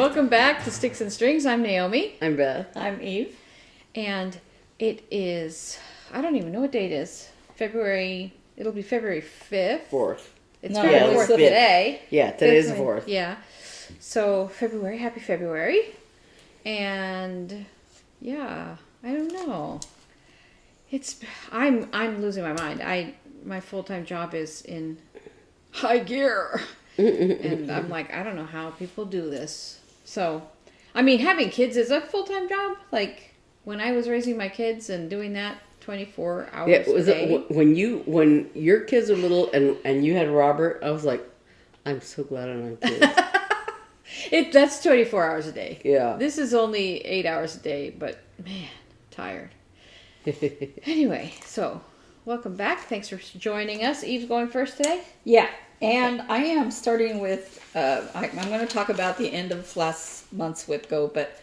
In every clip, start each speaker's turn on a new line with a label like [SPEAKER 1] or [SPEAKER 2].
[SPEAKER 1] Welcome back to Sticks and Strings. I'm Naomi.
[SPEAKER 2] I'm Beth.
[SPEAKER 3] I'm Eve.
[SPEAKER 1] And it is, I don't even know what date it is. It'll be February 5th.
[SPEAKER 2] 4th.
[SPEAKER 1] It's
[SPEAKER 3] No,
[SPEAKER 1] February
[SPEAKER 3] it's
[SPEAKER 1] 4th
[SPEAKER 3] the
[SPEAKER 1] today.
[SPEAKER 2] Yeah, today's the
[SPEAKER 1] Fifth,
[SPEAKER 2] 4th.
[SPEAKER 1] Yeah. So happy February. And yeah, I don't know. I'm losing my mind. My full-time job is in high gear. And I'm like, I don't know how people do this. So, I mean, having kids is a full-time job. Like, when I was raising my kids and doing that 24 hours a day.
[SPEAKER 2] When your kids were little and you had Robert, I was like, I'm so glad I don't have kids.
[SPEAKER 1] That's 24 hours a day.
[SPEAKER 2] Yeah.
[SPEAKER 1] This is only 8 hours a day, but man, tired. Anyway, so welcome back. Thanks for joining us. Eve's going first today?
[SPEAKER 3] Yeah, and I am starting with, I'm going to talk about the end of last month's WIP-GO, but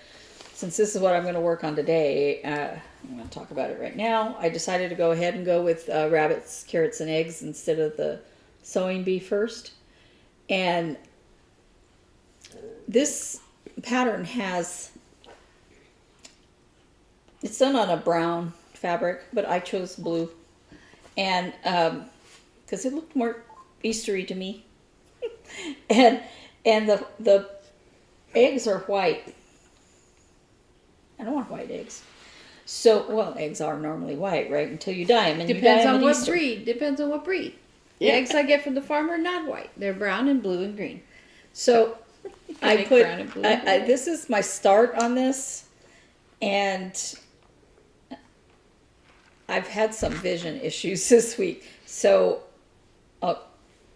[SPEAKER 3] since this is what I'm going to work on today, I'm going to talk about it right now. I decided to go ahead and go with rabbits, carrots, and eggs instead of the sewing bee first. And this pattern it's done on a brown fabric, but I chose blue. And because it looked more Eastery to me. and the eggs are white. I don't want white eggs. So, well, eggs are normally white, right? Until you dye them. And
[SPEAKER 1] Depends
[SPEAKER 3] you dye
[SPEAKER 1] on
[SPEAKER 3] them
[SPEAKER 1] what
[SPEAKER 3] Easter.
[SPEAKER 1] breed. Depends on what breed.
[SPEAKER 2] Yeah.
[SPEAKER 1] The eggs I get from the farmer are not white. They're brown and blue and green.
[SPEAKER 3] So I
[SPEAKER 1] make
[SPEAKER 3] put,
[SPEAKER 1] brown and blue and green.
[SPEAKER 3] this is my start on this. And I've had some vision issues this week. So,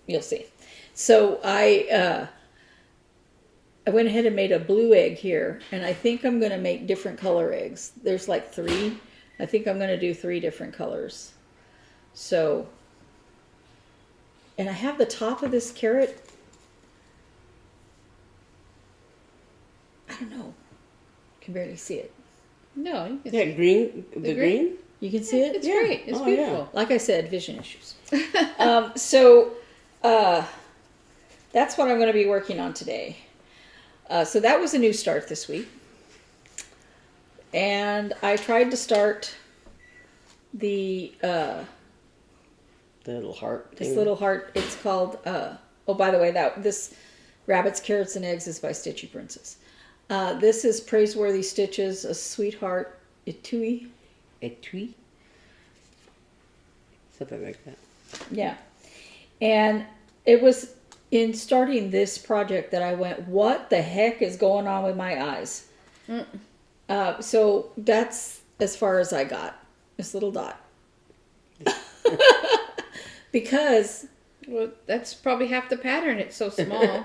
[SPEAKER 3] you'll see. So I went ahead and made a blue egg here, and I think I'm going to make different color eggs. There's like 3. I think I'm going to do 3 different colors. So, and I have the top of this carrot. I don't know. I can barely see it.
[SPEAKER 1] No, you can
[SPEAKER 2] Yeah, green. The green?
[SPEAKER 3] You can see it?
[SPEAKER 1] It's
[SPEAKER 2] Yeah.
[SPEAKER 1] great. It's
[SPEAKER 2] Oh,
[SPEAKER 1] beautiful.
[SPEAKER 3] Like I said, vision issues. So that's what I'm going to be working on today. So that was a new start this week. And I tried to start the
[SPEAKER 2] little heart thing.
[SPEAKER 3] this little heart. It's called oh, by the way, this Rabbits, Carrots, and Eggs is by Stitchy Princess. This is Praiseworthy Stitches, a Sweetheart Etui.
[SPEAKER 2] Etui? Something like that.
[SPEAKER 3] Yeah. And it was in starting this project that I went, what the heck is going on with my eyes? So that's as far as I got. This little dot. Because...
[SPEAKER 1] Well, that's probably half the pattern. It's so small.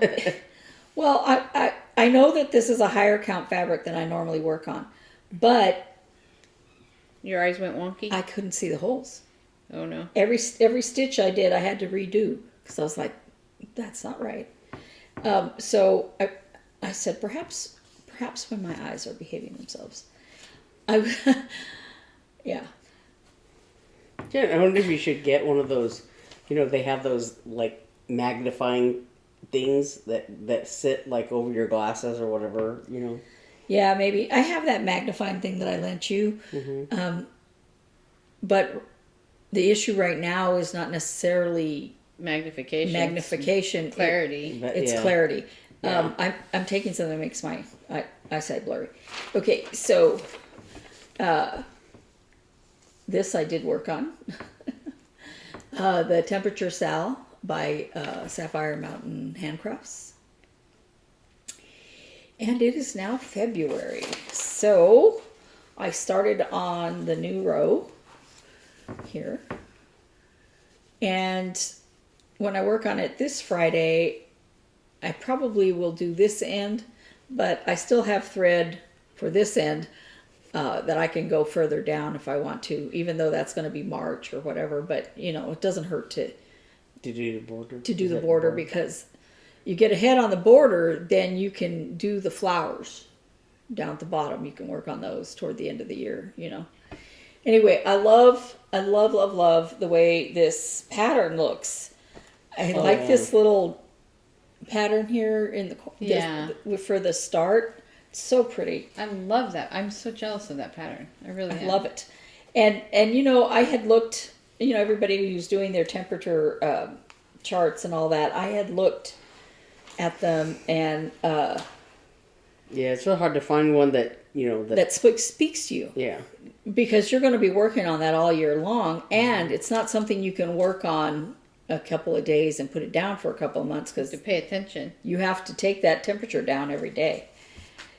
[SPEAKER 3] Well, I know that this is a higher count fabric than I normally work on. But
[SPEAKER 1] Your eyes went wonky?
[SPEAKER 3] I couldn't see the holes.
[SPEAKER 1] Oh, no.
[SPEAKER 3] Every stitch I did, I had to redo. Because I was like, that's not right. So I said, perhaps when my eyes are behaving themselves. Yeah.
[SPEAKER 2] Yeah, I wonder if you should get one of those, they have those, like, magnifying things that sit, like, over your glasses or whatever,
[SPEAKER 3] Yeah, maybe. I have that magnifying thing that I lent you.
[SPEAKER 2] Mm-hmm.
[SPEAKER 3] But the issue right now is not necessarily
[SPEAKER 1] Magnification. Clarity.
[SPEAKER 3] It's
[SPEAKER 2] Yeah.
[SPEAKER 3] clarity.
[SPEAKER 2] Yeah.
[SPEAKER 3] I'm taking something that makes my eyesight blurry. Okay, so this I did work on. The Temperature SAL by Sapphire Mountain Handcrafts. And it is now February. So I started on the new row here. And when I work on it this Friday, I probably will do this end, but I still have thread for this end that I can go further down if I want to, even though that's going to be March or whatever. But, it doesn't hurt to
[SPEAKER 2] do the border.
[SPEAKER 3] do the border, because you get ahead on the border, then you can do the flowers down at the bottom. You can work on those toward the end of the year, Anyway, I love the way this pattern looks. I like this little pattern here in the
[SPEAKER 1] Yeah.
[SPEAKER 3] for the start. It's so pretty.
[SPEAKER 1] I love that. I'm so jealous of that pattern. I really am.
[SPEAKER 3] Love it. And I had looked, everybody who's doing their temperature charts and all that, I had looked at them, and
[SPEAKER 2] Yeah, it's really hard to find one that
[SPEAKER 3] that speaks to you,
[SPEAKER 2] Yeah.
[SPEAKER 3] because you're going to be working on that all year long, and it's not something you can work on a couple of days and put it down for a couple of months, because
[SPEAKER 1] To pay attention.
[SPEAKER 3] you have to take that temperature down every day.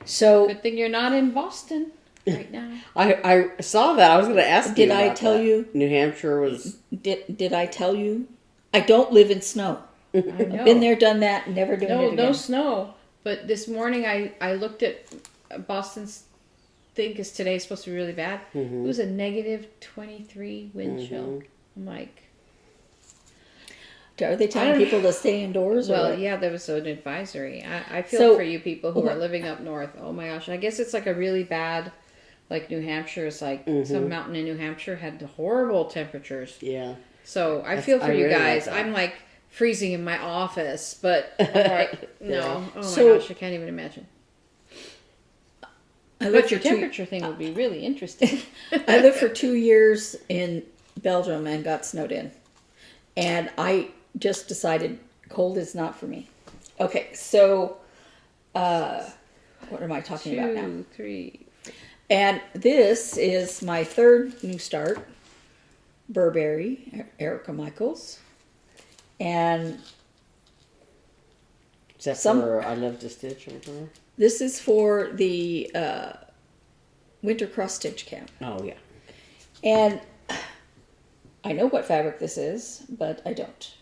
[SPEAKER 3] So
[SPEAKER 1] Good thing you're not in Boston right now.
[SPEAKER 2] I saw that. I was going to ask you.
[SPEAKER 3] Did I
[SPEAKER 2] about
[SPEAKER 3] tell
[SPEAKER 2] that.
[SPEAKER 3] you?
[SPEAKER 2] New Hampshire was.
[SPEAKER 3] did I tell you? I don't live in snow.
[SPEAKER 1] I know.
[SPEAKER 3] I've been there, done that, never doing it again.
[SPEAKER 1] No snow. But this morning I looked at Boston's thing, because today's supposed to be really bad.
[SPEAKER 2] Mm-hmm.
[SPEAKER 1] It was a negative 23 wind chill. I'm like,
[SPEAKER 3] Are they telling people to stay indoors? Or
[SPEAKER 1] well,
[SPEAKER 3] what?
[SPEAKER 1] yeah, there was an advisory. I feel
[SPEAKER 3] So-
[SPEAKER 1] for you people who are living up north. Oh my gosh. I guess it's like a really bad, like New Hampshire is like, some mountain in New Hampshire had horrible temperatures.
[SPEAKER 2] Yeah.
[SPEAKER 1] So I feel for
[SPEAKER 2] I
[SPEAKER 1] you
[SPEAKER 2] really like
[SPEAKER 1] guys.
[SPEAKER 2] that.
[SPEAKER 1] I'm like freezing in my office, but I'm like, no.
[SPEAKER 2] Yeah.
[SPEAKER 1] Oh my
[SPEAKER 3] So-
[SPEAKER 1] gosh, I can't even imagine.
[SPEAKER 3] I lived
[SPEAKER 1] But your
[SPEAKER 3] for
[SPEAKER 1] temperature thing would be really interesting.
[SPEAKER 3] I lived for 2 years in Belgium and got snowed in. And I just decided cold is not for me. Okay, so what am I talking about now?
[SPEAKER 1] 2, 3.
[SPEAKER 3] And this is my third new start, Burberry, Erica Michaels. And
[SPEAKER 2] Is that
[SPEAKER 3] Some-
[SPEAKER 2] for I Love to Stitch or whatever?
[SPEAKER 3] this is for the winter cross stitch camp.
[SPEAKER 2] Oh, yeah.
[SPEAKER 3] And I know what fabric this is, but I don't.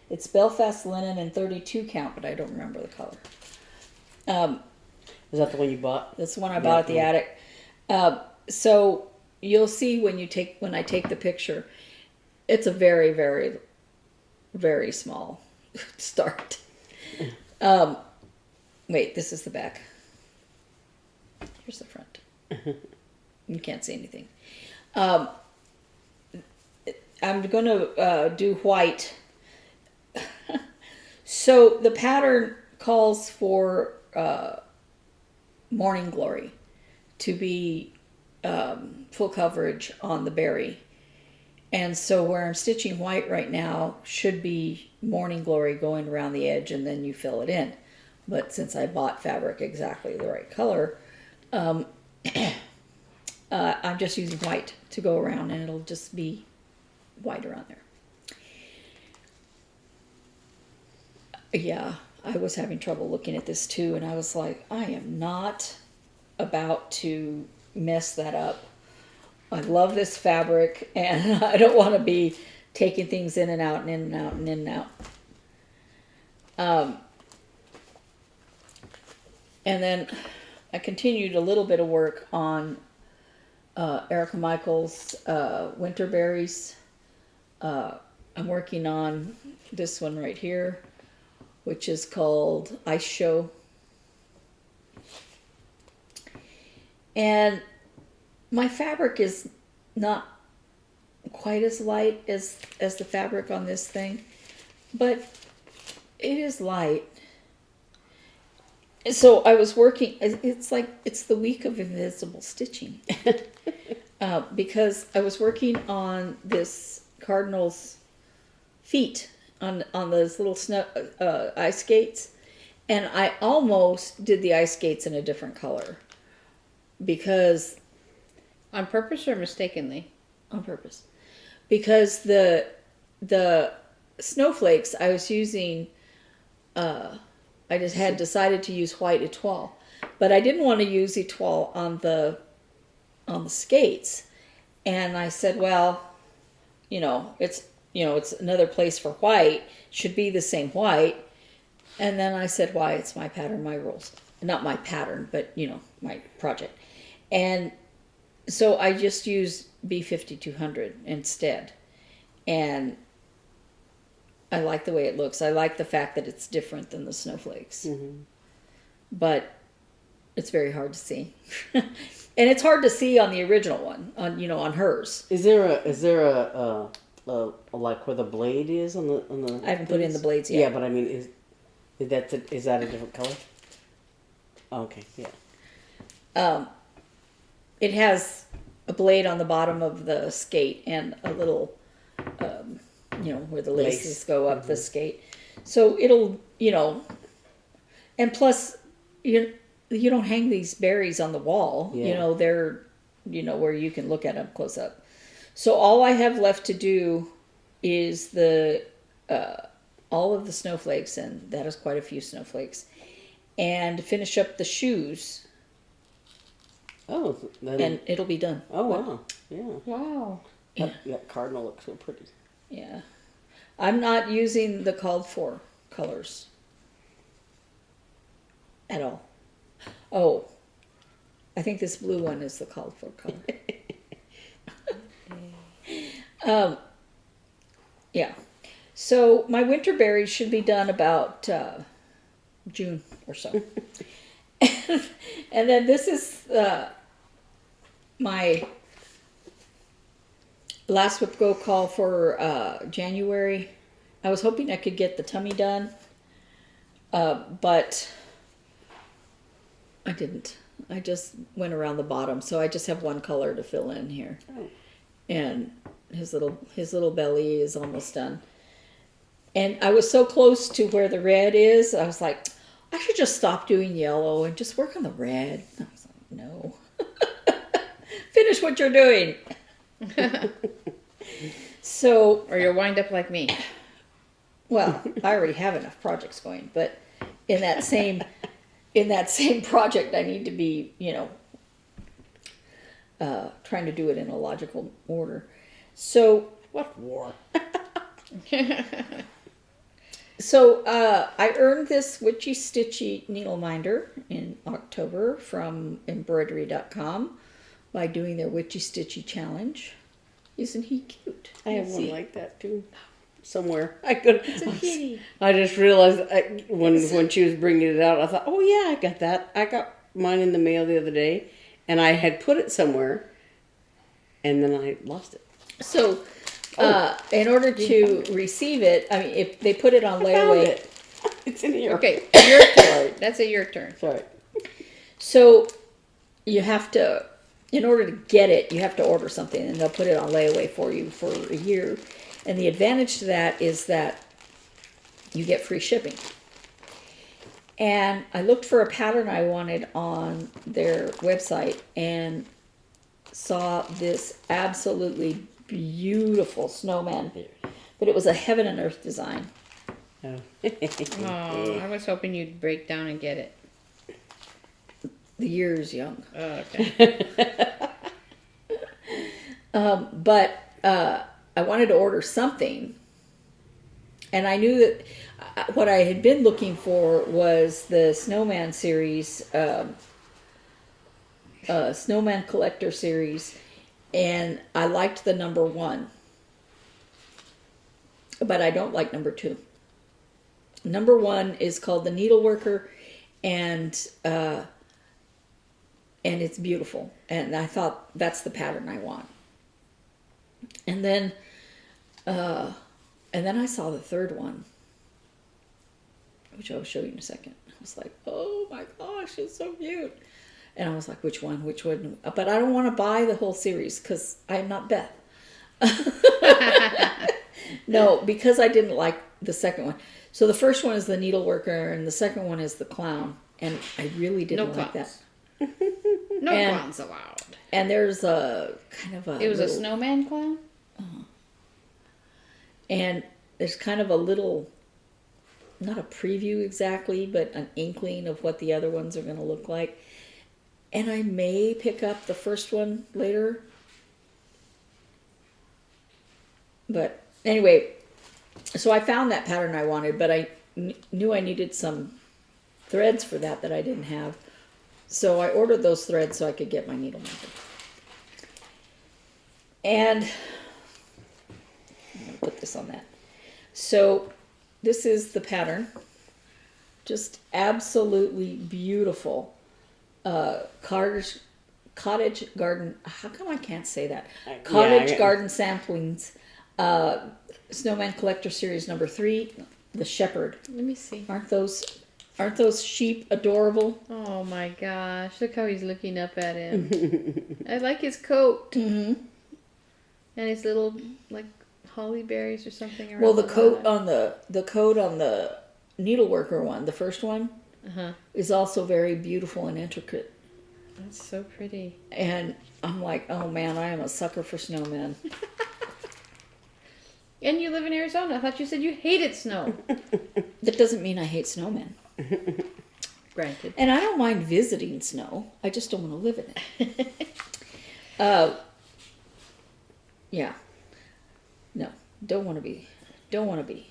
[SPEAKER 3] It's Belfast linen and 32 count, but I don't remember the color.
[SPEAKER 2] Is that the one you bought?
[SPEAKER 3] That's the one I bought at the attic. So you'll see when I take the picture, it's a very, very, very small start. Wait, this is the back. Here's the front. You can't see anything. I'm going to do white. So the pattern calls for Morning Glory to be full coverage on the berry. And so where I'm stitching white right now should be Morning Glory going around the edge, and then you fill it in. But since I bought fabric exactly the right color, I'm just using white to go around, and it'll just be white around there. Yeah, I was having trouble looking at this too, and I was like, I am not about to mess that up. I love this fabric, and I don't want to be taking things in and out and in and out and in and out. And then I continued a little bit of work on Erica Michaels' Winter Berries. I'm working on this one right here, which is called Ice Show. And my fabric is not quite as light as the fabric on this thing, but it is light. So I was working, it's like, it's the week of invisible stitching. Because I was working on this cardinal's feet on those little snow ice skates, and I almost did the ice skates in a different color because
[SPEAKER 1] On purpose or mistakenly?
[SPEAKER 3] on purpose, because the snowflakes I was using, I just had decided to use white etoile, but I didn't want to use etoile on the skates, and I said, well, it's another place for white, should be the same white. And then I said, why, it's my pattern, my rules. Not my pattern, but my project. And so I just used B5200 instead. And I like the way it looks. I like the fact that it's different than the snowflakes.
[SPEAKER 2] Mm-hmm.
[SPEAKER 3] But it's very hard to see. And it's hard to see on the original one, on hers.
[SPEAKER 2] Is there a like where the blade is on the
[SPEAKER 3] I haven't put in the blades yet.
[SPEAKER 2] Yeah, but I mean, is that a different color? Okay, yeah.
[SPEAKER 3] It has a blade on the bottom of the skate and a little, where the laces
[SPEAKER 2] Lace.
[SPEAKER 3] go up the skate. So it'll, and plus, you don't hang these berries on the wall.
[SPEAKER 2] Yeah.
[SPEAKER 3] They're, where you can look at them close up. So all I have left to do is all of the snowflakes, and that is quite a few snowflakes, and finish up the shoes,
[SPEAKER 2] Oh,
[SPEAKER 3] and it'll be done.
[SPEAKER 2] oh wow, yeah.
[SPEAKER 1] Wow.
[SPEAKER 2] That cardinal looks so pretty.
[SPEAKER 3] Yeah. I'm not using the called for colors at all. Oh, I think this blue one is the called for color. Yeah. So my winter berries should be done about June or so. And then this is my last WIP-GO call for January. I was hoping I could get the tummy done, but I didn't. I just went around the bottom, so I just have one color to fill in here.
[SPEAKER 2] Oh.
[SPEAKER 3] And his little belly is almost done. And I was so close to where the red is, I was like, I should just stop doing yellow and just work on the red. I was like, no. Finish what you're doing. So,
[SPEAKER 1] Or you'll wind up like me.
[SPEAKER 3] well, I already have enough projects going, but in that same project, I need to be, trying to do it in a logical order. So,
[SPEAKER 2] What war?
[SPEAKER 3] So I earned this Witchy Stitchy needle minder in October from embroidery.com by doing their Witchy Stitchy challenge. Isn't he cute?
[SPEAKER 2] I have
[SPEAKER 3] Let's
[SPEAKER 2] one
[SPEAKER 3] see.
[SPEAKER 2] like that too, somewhere. I could.
[SPEAKER 3] It's a kitty.
[SPEAKER 2] I just realized when she was bringing it out, I thought, oh yeah, I got that. I got mine in the mail the other day, and I had put it somewhere, and then I lost it.
[SPEAKER 3] So in order to receive it, I mean, if they put it on
[SPEAKER 2] I found
[SPEAKER 3] layaway.
[SPEAKER 2] it. It's in here.
[SPEAKER 1] Okay, your turn. That's your turn.
[SPEAKER 2] Sorry.
[SPEAKER 3] So you have to, in order to get it, you have to order something, and they'll put it on layaway for you for a year. And the advantage to that is that you get free shipping. And I looked for a pattern I wanted on their website and saw this absolutely beautiful snowman, but it was a heaven and earth design.
[SPEAKER 2] Oh.
[SPEAKER 1] Oh, I was hoping you'd break down and get it.
[SPEAKER 3] The year is young.
[SPEAKER 1] Oh, okay.
[SPEAKER 3] But I wanted to order something, and I knew that what I had been looking for was the Snowman series, Snowman Collector series, and I liked the number 1, but I don't like number 2. Number 1 is called the Needleworker, and it's beautiful, and I thought that's the pattern I want. And then I saw the third one, which I'll show you in a second. I was like, oh my gosh, it's so cute. And I was like, which one? But I don't want to buy the whole series because I'm not Beth. No, because I didn't like the second one. So the first one is the Needleworker, and the second one is the Clown. And I really didn't like that.
[SPEAKER 1] No
[SPEAKER 3] And-
[SPEAKER 1] clowns allowed.
[SPEAKER 3] And there's a kind of a
[SPEAKER 1] It was a
[SPEAKER 3] little-
[SPEAKER 1] snowman clown?
[SPEAKER 3] And there's kind of a little, not a preview exactly, but an inkling of what the other ones are going to look like. And I may pick up the first one later. But anyway, so I found that pattern I wanted, but I knew I needed some threads for that I didn't have. So I ordered those threads so I could get my needle maker. And I'm going to put this on that. So this is the pattern. Just absolutely beautiful. Cottage garden. How come I can't say that? Cottage
[SPEAKER 2] yeah.
[SPEAKER 3] garden samplings Snowman Collector Series number 3, the Shepherd.
[SPEAKER 1] Let me see.
[SPEAKER 3] Aren't those sheep adorable?
[SPEAKER 1] Oh my gosh! Look how he's looking up at him. I like his coat.
[SPEAKER 3] Mm-hmm.
[SPEAKER 1] And his little like holly berries or something around.
[SPEAKER 3] Well, the coat on the needleworker one, the first one, is also very beautiful and intricate.
[SPEAKER 1] That's so pretty.
[SPEAKER 3] And I'm like, oh man, I am a sucker for snowmen.
[SPEAKER 1] And you live in Arizona. I thought you said you hated snow.
[SPEAKER 3] That doesn't mean I hate snowmen.
[SPEAKER 1] Granted.
[SPEAKER 3] And I don't mind visiting snow. I just don't want to live in it. Yeah. No, don't want to be. Don't want to be.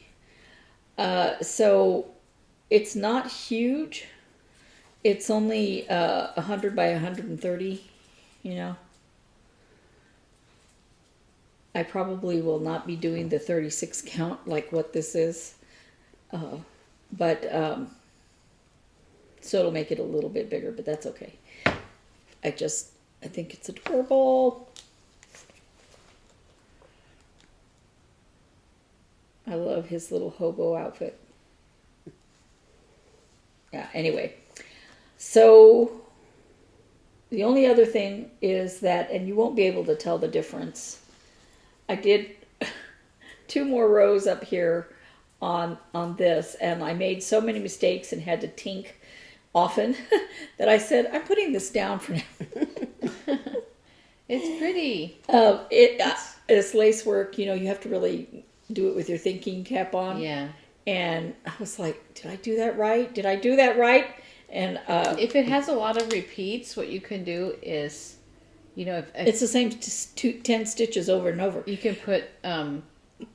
[SPEAKER 3] So it's not huge. It's only 100 by 130, you know. I probably will not be doing the 36 count like what this is. But so it'll make it a little bit bigger, but that's okay. I think it's adorable. I love his little hobo outfit. Yeah, anyway. So the only other thing is that, and you won't be able to tell the difference, I did 2 more rows up here on this, and I made so many mistakes and had to tink often that I said, I'm putting this down for now.
[SPEAKER 1] It's pretty.
[SPEAKER 3] It's lace work, you know, you have to really do it with your thinking cap on.
[SPEAKER 1] Yeah.
[SPEAKER 3] And I was like, did I do that right? Did I do that right? And
[SPEAKER 1] if it has a lot of repeats, what you can do is, you know, if
[SPEAKER 3] it's the same 10 stitches over and over.
[SPEAKER 1] you can put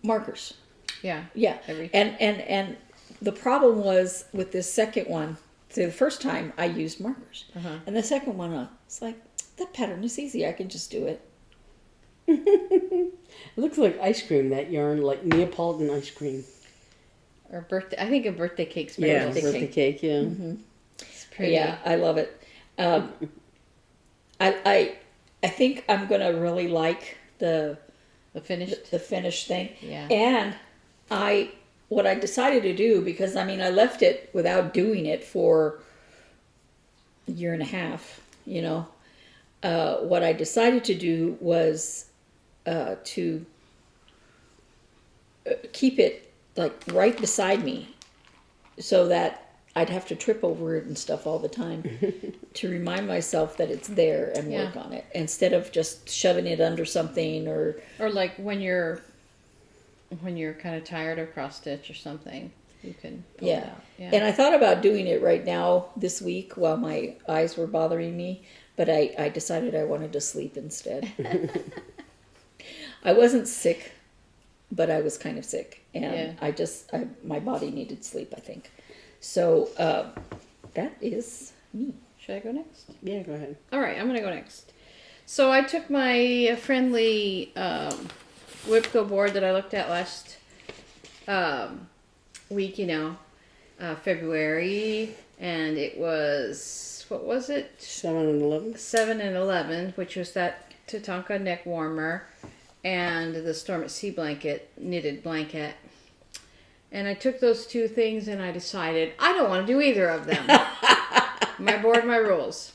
[SPEAKER 3] Markers.
[SPEAKER 1] yeah.
[SPEAKER 3] Yeah. And the problem was with this second one, so the first time I used markers. And the second one, it's like, that pattern is easy. I can just do it.
[SPEAKER 2] It looks like ice cream, that yarn, like Neapolitan ice cream.
[SPEAKER 1] Or birthday. I think a birthday cake's
[SPEAKER 2] Yeah,
[SPEAKER 1] birthday
[SPEAKER 2] birthday cake, yeah.
[SPEAKER 3] Mm-hmm.
[SPEAKER 1] It's pretty.
[SPEAKER 3] Yeah, I love it. I think I'm gonna really like the finished thing.
[SPEAKER 1] Yeah.
[SPEAKER 3] And what I decided to do, because I mean I left it without doing it for a year and a half, you know. What I decided to do was to keep it like right beside me, so that I'd have to trip over it and stuff all the time to remind myself that it's there and work on it, instead of just shoving it under something or
[SPEAKER 1] like when you're kind of tired of cross stitch or something, you can pull it out. Yeah.
[SPEAKER 3] And I thought about doing it right now this week while my eyes were bothering me, but I decided I wanted to sleep instead. I wasn't sick, but I was kind of sick, and my body needed sleep, I think. So that is me.
[SPEAKER 1] Should I go next?
[SPEAKER 2] Yeah, go ahead.
[SPEAKER 1] All right, I'm going to go next. So I took my friendly WIP-GO board that I looked at last week, you know, February, and it was, what was it?
[SPEAKER 2] 7 and 11.
[SPEAKER 1] 7 and 11, which was that Tatanka neck warmer and the Storm at Sea blanket, knitted blanket. And I took those 2 things and I decided I don't want to do either of them. My board, my rules.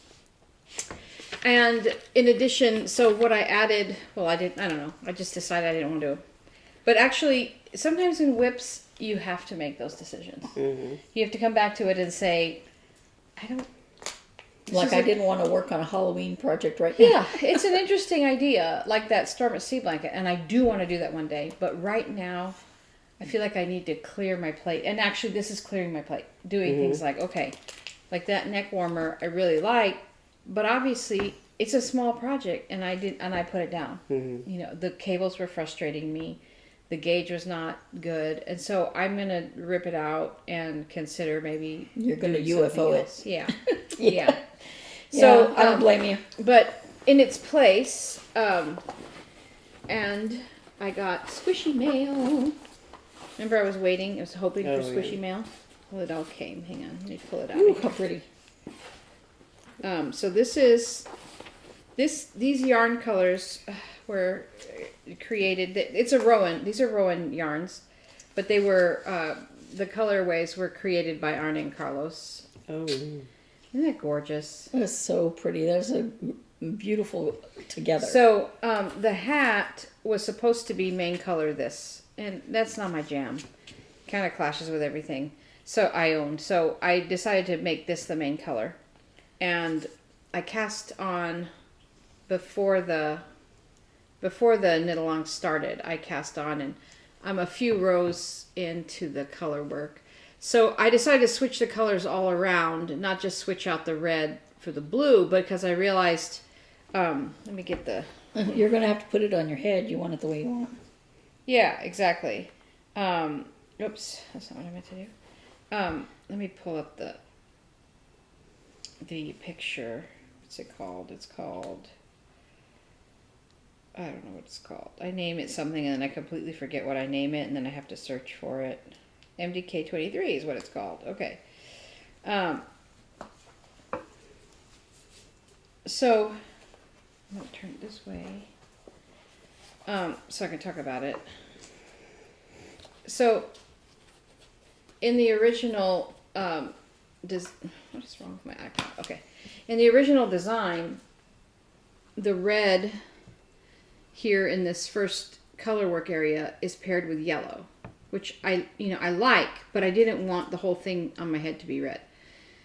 [SPEAKER 1] And in addition, so what I added, well, I don't know. I just decided I didn't want to do it. But actually, sometimes in WIPs, you have to make those decisions. Mm-hmm. You have to come back to it and say, I didn't want to work on a Halloween project right now. Yeah, it's an interesting idea, like that Storm at Sea blanket, and I do want to do that one day. But right now, I feel like I need to clear my plate. And actually, this is clearing my plate. Doing things like, okay, like that neck warmer I really like, but obviously it's a small project, and I put it down. Mm-hmm. You know, the cables were frustrating me. The gauge was not good, and so I'm gonna rip it out and consider maybe
[SPEAKER 3] you're gonna UFO it.
[SPEAKER 1] Yeah,
[SPEAKER 3] yeah.
[SPEAKER 1] So
[SPEAKER 3] I don't blame you.
[SPEAKER 1] But in its place, and I got squishy mail. Remember, I was waiting. I was hoping for squishy mail. Well, it all came. Hang on, let me pull it out.
[SPEAKER 3] Ooh, how pretty.
[SPEAKER 1] So this is these yarn colors were created. It's a Rowan. These are Rowan yarns, but they were the colorways were created by Arne and Carlos.
[SPEAKER 2] Oh.
[SPEAKER 1] Isn't that gorgeous?
[SPEAKER 3] That's so pretty. That's a beautiful together.
[SPEAKER 1] So the hat was supposed to be main color this, and that's not my jam. Kind of clashes with everything. So I decided to make this the main color, and I cast on before the knit along started. I cast on, and I'm a few rows into the color work. So I decided to switch the colors all around, not just switch out the red for the blue, because I realized, let me get the...
[SPEAKER 3] You're going to have to put it on your head. You want it the way you want.
[SPEAKER 1] Yeah, exactly. Oops, that's not what I meant to do. Let me pull up the picture. What's it called? It's called... I don't know what it's called. I name it something and then I completely forget what I name it, and then I have to search for it. MDK23 is what it's called. Okay. So I'm going to turn it this way so I can talk about it. So in the original, what is wrong with my icon? Okay. In the original design, the red here in this first color work area is paired with yellow, which I like, but I didn't want the whole thing on my head to be red.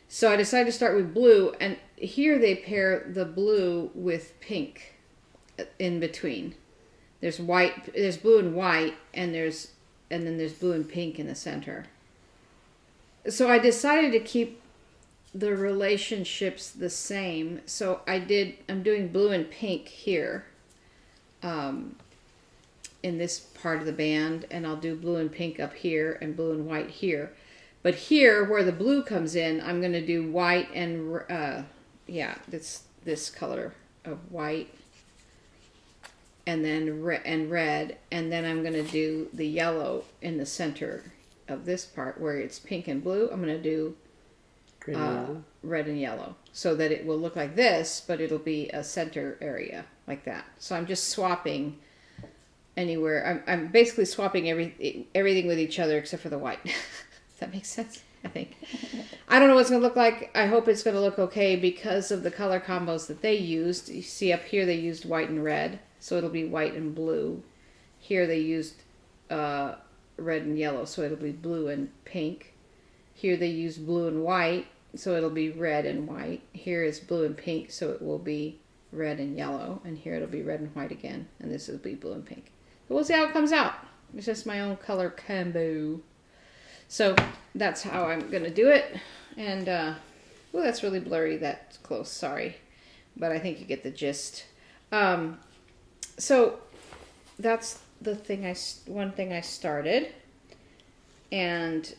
[SPEAKER 1] So I decided to start with blue, and here they pair the blue with pink in between. There's white, there's blue and white, and then there's blue and pink in the center. So I decided to keep the relationships the same. So I'm doing blue and pink here. In this part of the band, and I'll do blue and pink up here and blue and white here. But here, where the blue comes in, I'm going to do white and, this color of white, and then red, and then I'm going to do the yellow in the center of this part where it's pink and blue. I'm going to do red and yellow, so that it will look like this, but it'll be a center area like that. So I'm just swapping anywhere. I'm basically swapping everything with each other except for the white. Does that make sense? I think. I don't know what it's going to look like. I hope it's going to look okay because of the color combos that they used. You see up here they used white and red, so it'll be white and blue. Here they used red and yellow, so it'll be blue and pink. Here they used blue and white, so it'll be red and white. Here is blue and pink, so it will be red and yellow. And here it'll be red and white again, and this will be blue and pink. But we'll see how it comes out. It's just my own color combo. So that's how I'm going to do it. And, that's really blurry. That's close. Sorry. But I think you get the gist. So that's the thing one thing I started. And,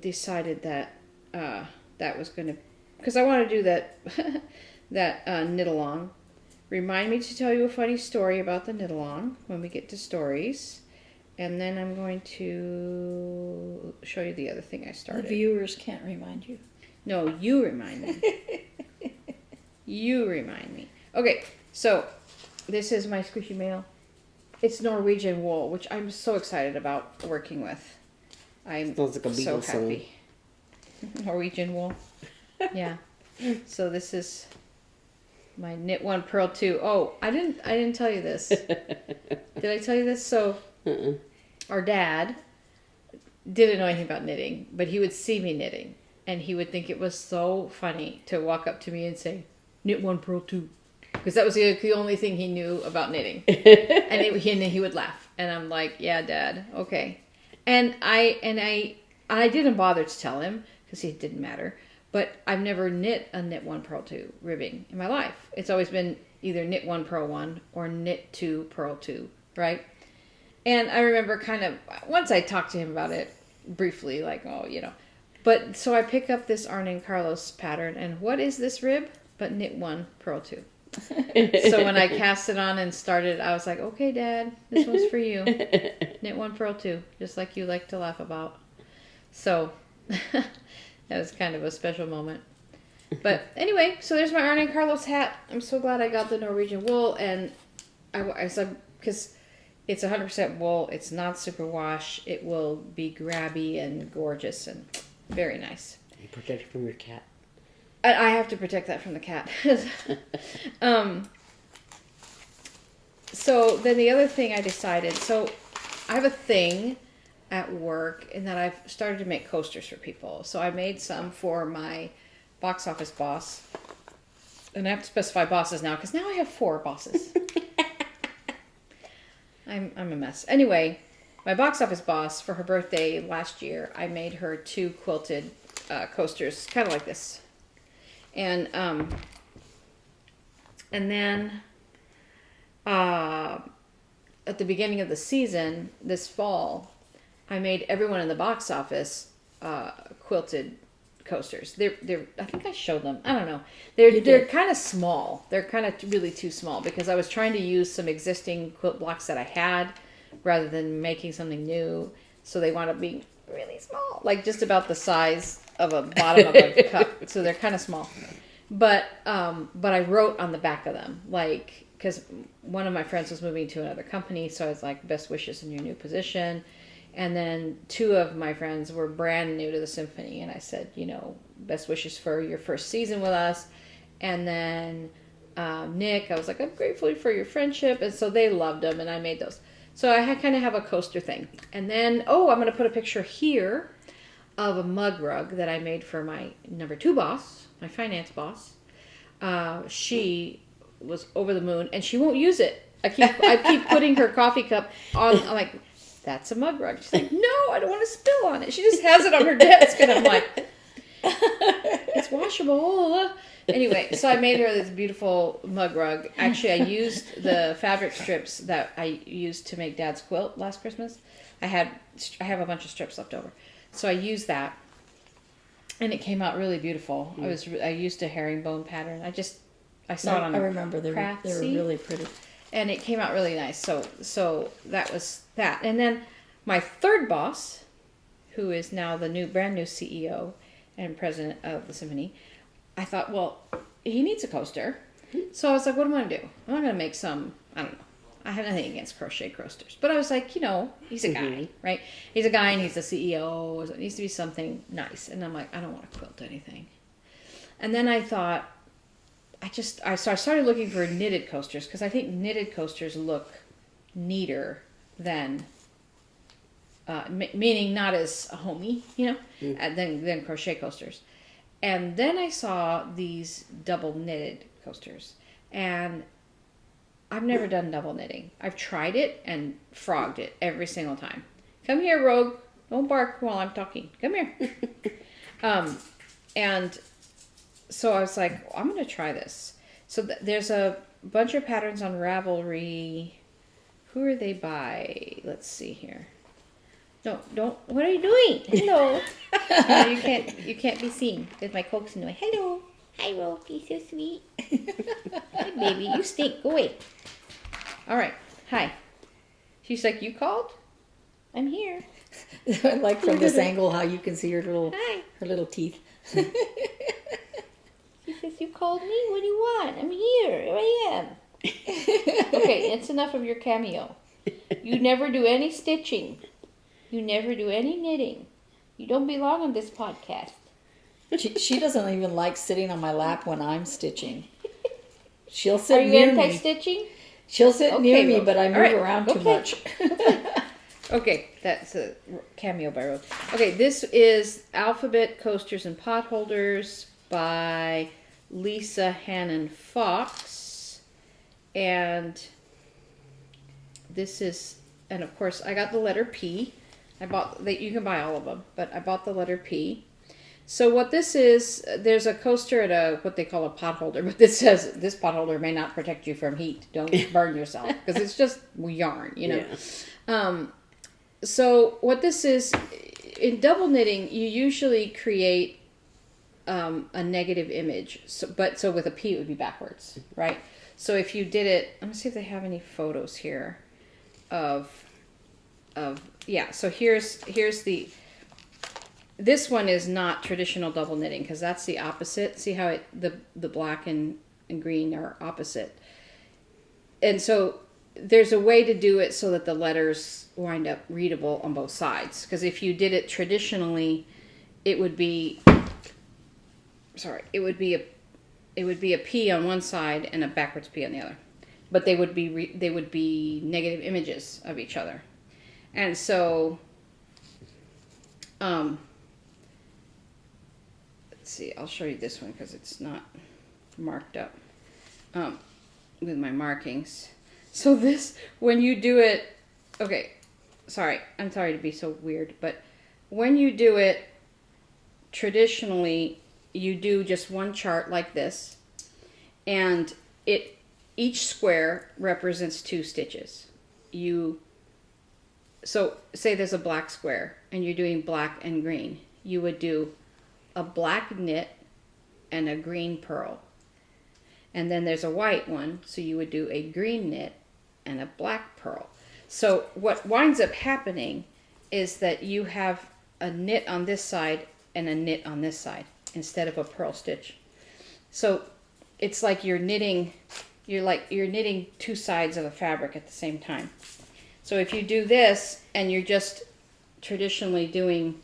[SPEAKER 1] decided that, that was going to, because I want to do that knit along. Remind me to tell you a funny story about the knit along when we get to stories. And then I'm going to show you the other thing I started.
[SPEAKER 3] The viewers can't remind you.
[SPEAKER 1] No, you remind me. You remind me. Okay, so this is my squishy mail. It's Norwegian wool, which I'm so excited about working with. I'm
[SPEAKER 2] Sounds like a
[SPEAKER 1] so
[SPEAKER 2] Beatles song.
[SPEAKER 1] happy. Norwegian wool. Yeah. So this is my knit one, purl two. Oh, I didn't tell you this. Did I tell you this? So our dad didn't know anything about knitting, but he would see me knitting, and he would think it was so funny to walk up to me and say, "Knit one, purl two," because that was the only thing he knew about knitting. And he would laugh, and I'm like, "Yeah, Dad, okay." And I didn't bother to tell him because it didn't matter. But I've never knit a knit one, purl two ribbing in my life. It's always been either knit one, purl one, or knit two, purl two, right? And I remember kind of, once I talked to him about it briefly, like, But so I pick up this Arne and Carlos pattern, and what is this rib? But knit one, purl two. So when I cast it on and started, I was like, okay, Dad, this one's for you. Knit one, purl two, just like you like to laugh about. So that was kind of a special moment. But anyway, so there's my Arne and Carlos hat. I'm so glad I got the Norwegian wool, and I said, because it's 100% wool, it's not superwash, it will be grabby and gorgeous and very nice.
[SPEAKER 2] You protect it from your cat.
[SPEAKER 1] I have to protect that from the cat. So then the other thing I decided, so I have a thing at work in that I've started to make coasters for people. So I made some for my box office boss. And I have to specify bosses now because now I have 4 bosses. I'm a mess. Anyway, my box office boss, for her birthday last year, I made her 2 quilted coasters, kind of like this. And then at the beginning of the season, this fall, I made everyone in the box office quilted coasters. They're I think I showed them. I don't know. They're kind of small. They're kind of really too small because I was trying to use some existing quilt blocks that I had rather than making something new. So they wound up being really small, like just about the size of a bottom of a cup. So they're kind of small. But I wrote on the back of them, like, because one of my friends was moving to another company, so I was like, best wishes in your new position. And then 2 of my friends were brand new to the symphony, and I said, best wishes for your first season with us. And then Nick, I was like, I'm grateful for your friendship, and so they loved them, and I made those. So I kind of have a coaster thing. And then, I'm going to put a picture here of a mug rug that I made for my number 2 boss, my finance boss. She was over the moon, and she won't use it. I keep putting her coffee cup on. I'm like, that's a mug rug. She's like, no, I don't want to spill on it. She just has it on her desk, and I'm like, it's washable. Anyway, so I made her this beautiful mug rug. Actually, I used the fabric strips that I used to make Dad's quilt last Christmas. I have a bunch of strips left over, so I used that, and it came out really beautiful. I used a herringbone pattern. I saw it on.
[SPEAKER 3] I remember they were really pretty,
[SPEAKER 1] and it came out really nice. So that was that. And then my 3rd boss, who is now the brand new CEO and president of the symphony, I thought, well, he needs a coaster. So I was like, what am I going to do? I'm going to make some, I don't know. I have nothing against crochet coasters. But I was like, he's a guy, right? He's a guy and he's the CEO. So it needs to be something nice. And I'm like, I don't want to quilt anything. And then I thought, I started looking for knitted coasters because I think knitted coasters look neater than, meaning not as homey, than crochet coasters. And then I saw these double knitted coasters, and I've never done double knitting. I've tried it and frogged it every single time. Come here, Rogue. Don't bark while I'm talking. Come here. And so I was like, I'm going to try this. So there's a bunch of patterns on Ravelry. Who are they by? Let's see here. No, don't. What are you doing? Hello. No, you can't be seen with my coaxing away. Hello. Hi, Rogue. You're so sweet. Hi, baby. You stink. Go away. All right. Hi. She's like, you called? I'm here.
[SPEAKER 3] I like from this angle how you can see her little teeth.
[SPEAKER 1] She says, you called me? What do you want? I'm here. Here I am. Okay, it's enough of your cameo. You never do any stitching. You never do any knitting. You don't belong on this podcast.
[SPEAKER 3] She doesn't even like sitting on my lap when I'm stitching. She'll sit near me.
[SPEAKER 1] Are you anti-stitching?
[SPEAKER 3] She'll sit near me, but I move around too much.
[SPEAKER 1] Okay, that's a cameo by Rose. Okay, this is Alphabet Coasters and Potholders by Lisa Hannon Fox. And this is, and of course, I got the letter P. You can buy all of them, but I bought the letter P. So what this is, there's a coaster at what they call a potholder, but this says this potholder may not protect you from heat. Don't burn yourself because it's just yarn, Yeah. So what this is, in double knitting, you usually create a negative image. So with a P, it would be backwards, right? So if you did it, let me see if they have any photos here So here's this one is not traditional double knitting because that's the opposite. See how the black and green are opposite. And so there's a way to do it so that the letters wind up readable on both sides. Because if you did it traditionally, it would be a P on one side and a backwards P on the other. But they would be negative images of each other. And so let's see, I'll show you this one because it's not marked up with my markings. So this, when you do it, okay, I'm sorry to be so weird, but when you do it traditionally, you do just one chart like this, and each square represents 2 stitches. So say there's a black square and you're doing black and green. You would do a black knit and a green purl. And then there's a white one, so you would do a green knit and a black purl. So what winds up happening is that you have a knit on this side and a knit on this side instead of a purl stitch. So it's like you're knitting 2 sides of a fabric at the same time. So if you do this and you're just traditionally doing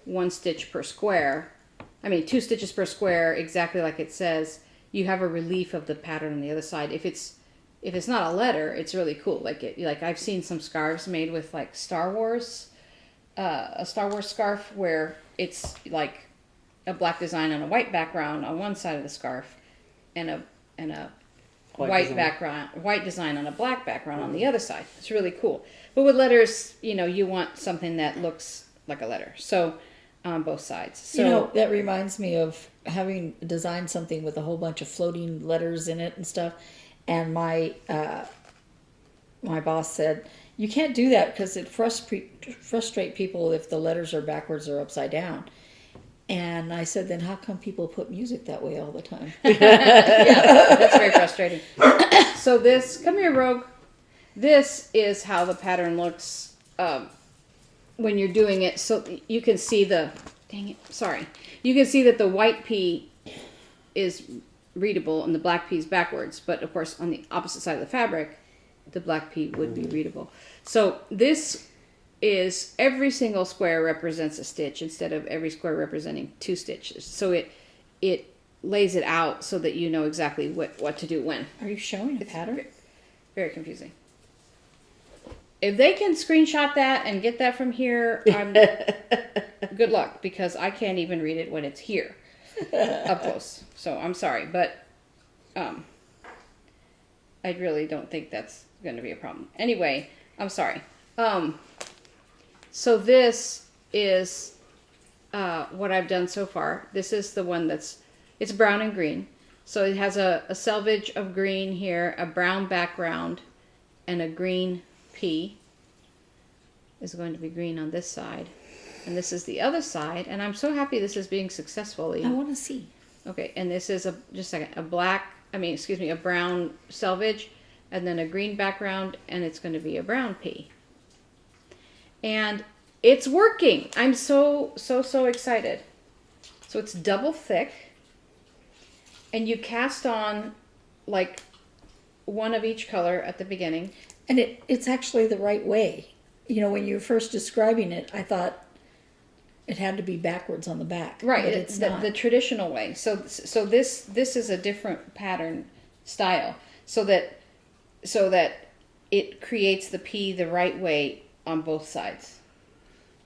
[SPEAKER 1] 1 stitch per square, 2 stitches per square, exactly like it says, you have a relief of the pattern on the other side. If it's not a letter, it's really cool. Like I've seen some scarves made with like Star Wars, a Star Wars scarf where it's like a black design on a white background on one side of the scarf, and a white design on a black background on the other side. It's really cool. But with letters, you want something that looks like a letter. So on both sides. So
[SPEAKER 3] that reminds me of having designed something with a whole bunch of floating letters in it and stuff. And my boss said, you can't do that because it frustrate people if the letters are backwards or upside down. And I said, then how come people put music that way all the time?
[SPEAKER 1] Yeah, that's very frustrating. So come here, Rogue. This is how the pattern looks when you're doing it. So you can see you can see that the white P is readable and the black P is backwards. But of course, on the opposite side of the fabric, the black P would be readable. So this is every single square represents a stitch instead of every square representing 2 stitches. So it lays it out so that you know exactly what to do when.
[SPEAKER 3] Are you showing a pattern?
[SPEAKER 1] Very, very confusing. If they can screenshot that and get that from here, good luck, because I can't even read it when it's here up close. So I'm sorry, but I really don't think that's going to be a problem. Anyway, I'm sorry. So this is what I've done so far. This is the one it's brown and green. So it has a selvage of green here, a brown background, and a green P is going to be green on this side. And this is the other side, and I'm so happy this is being successfully.
[SPEAKER 3] I want to see.
[SPEAKER 1] Okay, and this is a brown selvage, and then a green background, and it's going to be a brown P. And it's working. I'm so excited. So it's double thick, and you cast on like one of each color at the beginning.
[SPEAKER 3] And it's actually the right way. When you were first describing it, I thought it had to be backwards on the back.
[SPEAKER 1] Right,
[SPEAKER 3] but it's not.
[SPEAKER 1] The traditional way. So this is a different pattern style, so that it creates the P the right way on both sides.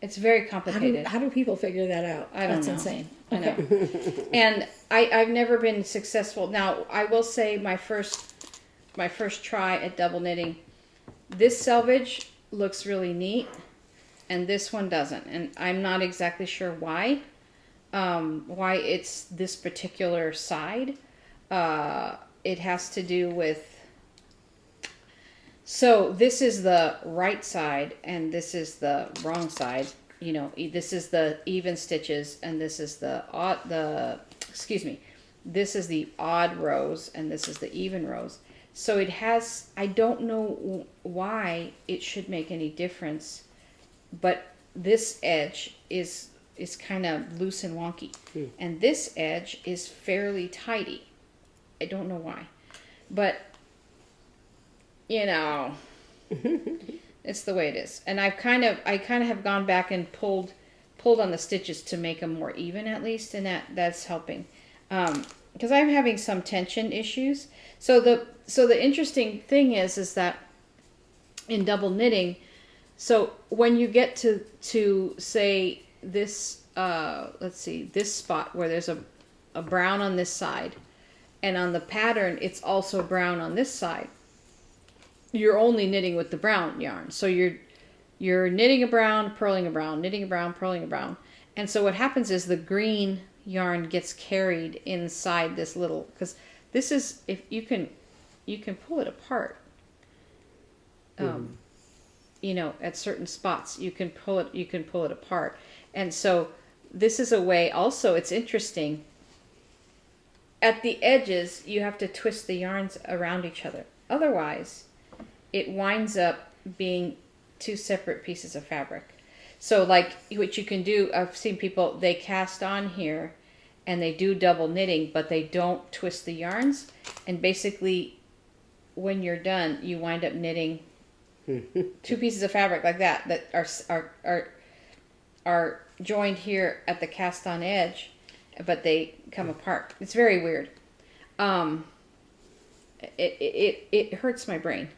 [SPEAKER 1] It's very complicated.
[SPEAKER 3] How do people figure that out?
[SPEAKER 1] I don't know.
[SPEAKER 3] That's insane.
[SPEAKER 1] I know. And I've never been successful. Now, I will say my first try at double knitting, this selvage looks really neat, and this one doesn't. And I'm not exactly sure why it's this particular side. It has to do with... So this is the right side, and this is the wrong side. This is the even stitches, and this is the this is the odd rows, and this is the even rows. So it has, I don't know why it should make any difference, but this edge is kind of loose and wonky. And this edge is fairly tidy. I don't know why. But, It's the way it is. And I kind of have gone back and pulled on the stitches to make them more even at least, and that's helping. Because I'm having some tension issues. So the interesting thing is that in double knitting, so when you get to say this, let's see, this spot where there's a brown on this side, and on the pattern it's also brown on this side, you're only knitting with the brown yarn. So you're knitting a brown, purling a brown, knitting a brown, purling a brown. And so what happens is the green yarn gets carried inside this little, because this is, if you can pull it apart. You know, at certain spots you can pull it apart. And so this is a way also, it's interesting. At the edges, you have to twist the yarns around each other. Otherwise, it winds up being two separate pieces of fabric. So like what you can do, I've seen people, they cast on here and they do double knitting, but they don't twist the yarns. And basically when you're done, you wind up knitting two pieces of fabric like that are joined here at the cast on edge, but they come apart. It's very weird. It hurts my brain.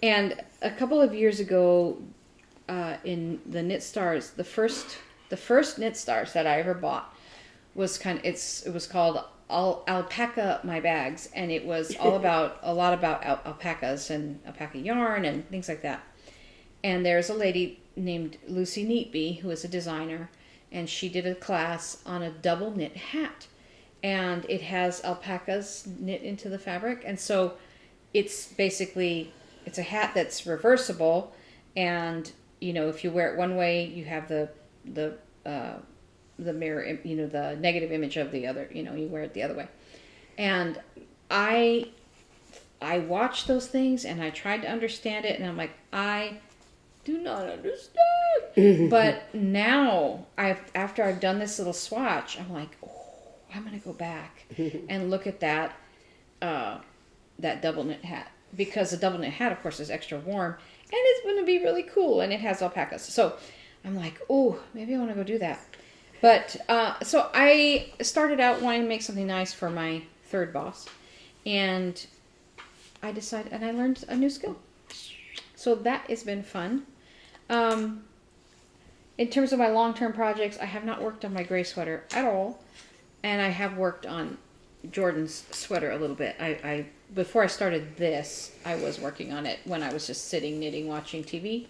[SPEAKER 1] And a couple of years ago, in the Knit Stars, the first Knit Stars that I ever bought was it was called Alpaca My Bags, and it was a lot about alpacas and alpaca yarn and things like that. And there's a lady named Lucy Neatby who is a designer, and she did a class on a double knit hat, and it has alpacas knit into the fabric, and so it's a hat that's reversible, and you know, if you wear it one way, you have the mirror, you know, the negative image of the other, you know, you wear it the other way. And I watched those things and I tried to understand it, and I'm like, I do not understand. But now after I've done this little swatch, I'm like, oh, I'm gonna go back and look at that double knit hat, because the double knit hat, of course, is extra warm and it's going to be really cool, and it has alpacas. So I'm like, oh, maybe I want to go do that. But so I started out wanting to make something nice for my third boss, and I decided, and I learned a new skill. So that has been fun. In terms of my long-term projects, I have not worked on my gray sweater at all, and I have worked on Jordan's sweater a little bit. I before I started this, I was working on it when I was just sitting knitting, watching TV.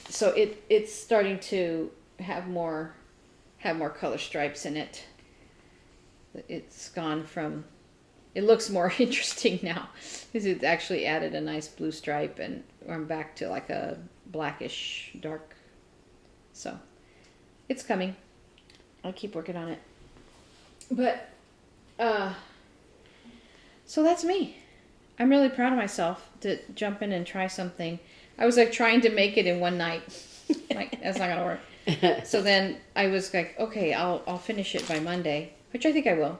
[SPEAKER 1] So it's starting to have more color stripes in it. It's gone from, it looks more interesting now because it's actually added a nice blue stripe, and I'm back to like a blackish dark. So it's coming. I'll keep working on it. But so that's me. I'm really proud of myself to jump in and try something. I was like trying to make it in one night. Like, that's not gonna work. So then I was like, okay, I'll finish it by Monday, which I think I will.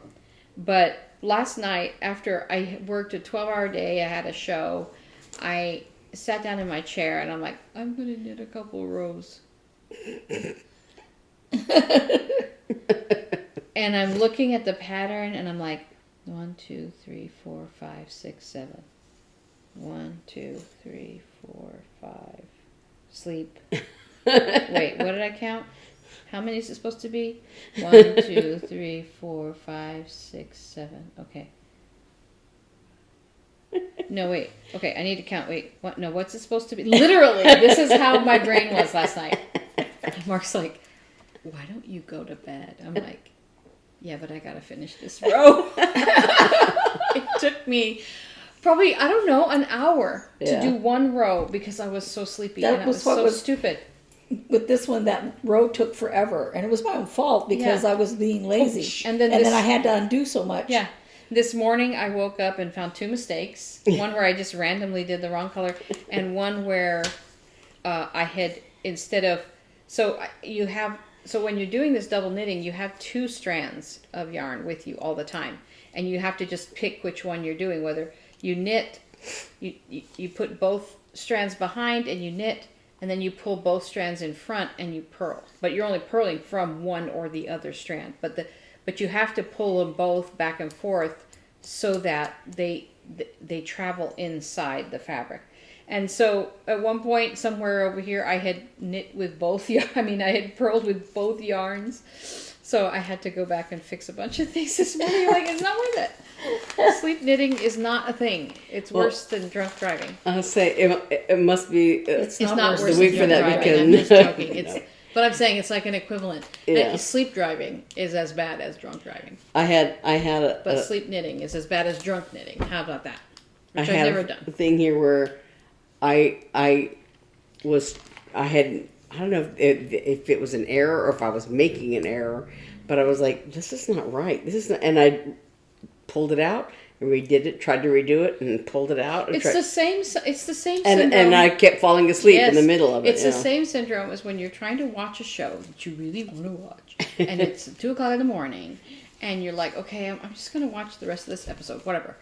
[SPEAKER 1] But last night, after I worked a 12-hour day, I had a show, I sat down in my chair and I'm like, I'm gonna knit a couple rows. And I'm looking at the pattern and I'm like, 1, 2, 3, 4, 5, 6, 7. 1, 2, 3, 4, 5. Sleep. Wait, what did I count? How many is it supposed to be? 1, 2, 3, 4, 5, 6, 7. Okay. No, wait. Okay, I need to count. Wait, what? No, what's it supposed to be? Literally, this is how my brain was last night. And Mark's like, why don't you go to bed? I'm like, yeah, but I gotta finish this row. It took me probably, I don't know, an hour to do one row because I was so sleepy.
[SPEAKER 3] That
[SPEAKER 1] and it
[SPEAKER 3] was what
[SPEAKER 1] so
[SPEAKER 3] was
[SPEAKER 1] stupid.
[SPEAKER 3] With this one, that row took forever, and it was my own fault because I was being lazy,
[SPEAKER 1] And then
[SPEAKER 3] I had to undo so much.
[SPEAKER 1] Yeah. This morning I woke up and found 2 mistakes. One where I just randomly did the wrong color, and one where I had, instead of, so when you're doing this double knitting, you have 2 strands of yarn with you all the time, and you have to just pick which one you're doing. Whether you knit, you put both strands behind and you knit, and then you pull both strands in front and you purl. But you're only purling from one or the other strand. But you have to pull them both back and forth so that they travel inside the fabric. And so at one point somewhere over here, I had knit with both. I had purled with both yarns. So I had to go back and fix a bunch of things this morning. Like, it's not worth it. Sleep knitting is not a thing. It's worse than drunk driving.
[SPEAKER 2] I'll say it must be.
[SPEAKER 1] It's not worse
[SPEAKER 2] the week
[SPEAKER 1] than
[SPEAKER 2] for
[SPEAKER 1] drunk
[SPEAKER 2] that
[SPEAKER 1] driving. I'm
[SPEAKER 2] weekend.
[SPEAKER 1] just joking. But I'm saying it's like an equivalent.
[SPEAKER 2] Yeah.
[SPEAKER 1] Sleep driving is as bad as drunk driving.
[SPEAKER 2] I had
[SPEAKER 1] But sleep knitting is as bad as drunk knitting. How about that? Which
[SPEAKER 2] I've
[SPEAKER 1] never done.
[SPEAKER 2] A thing here where I don't know if it was an error or if I was making an error, but I was like, this is not right. And I pulled it out and redid it, tried to redo it, and pulled it out.
[SPEAKER 1] It's the same syndrome.
[SPEAKER 2] And I kept falling asleep in the middle of it.
[SPEAKER 1] It's the same syndrome as when you're trying to watch a show that you really want to watch, and it's 2:00 in the morning, and you're like, okay, I'm just going to watch the rest of this episode, whatever.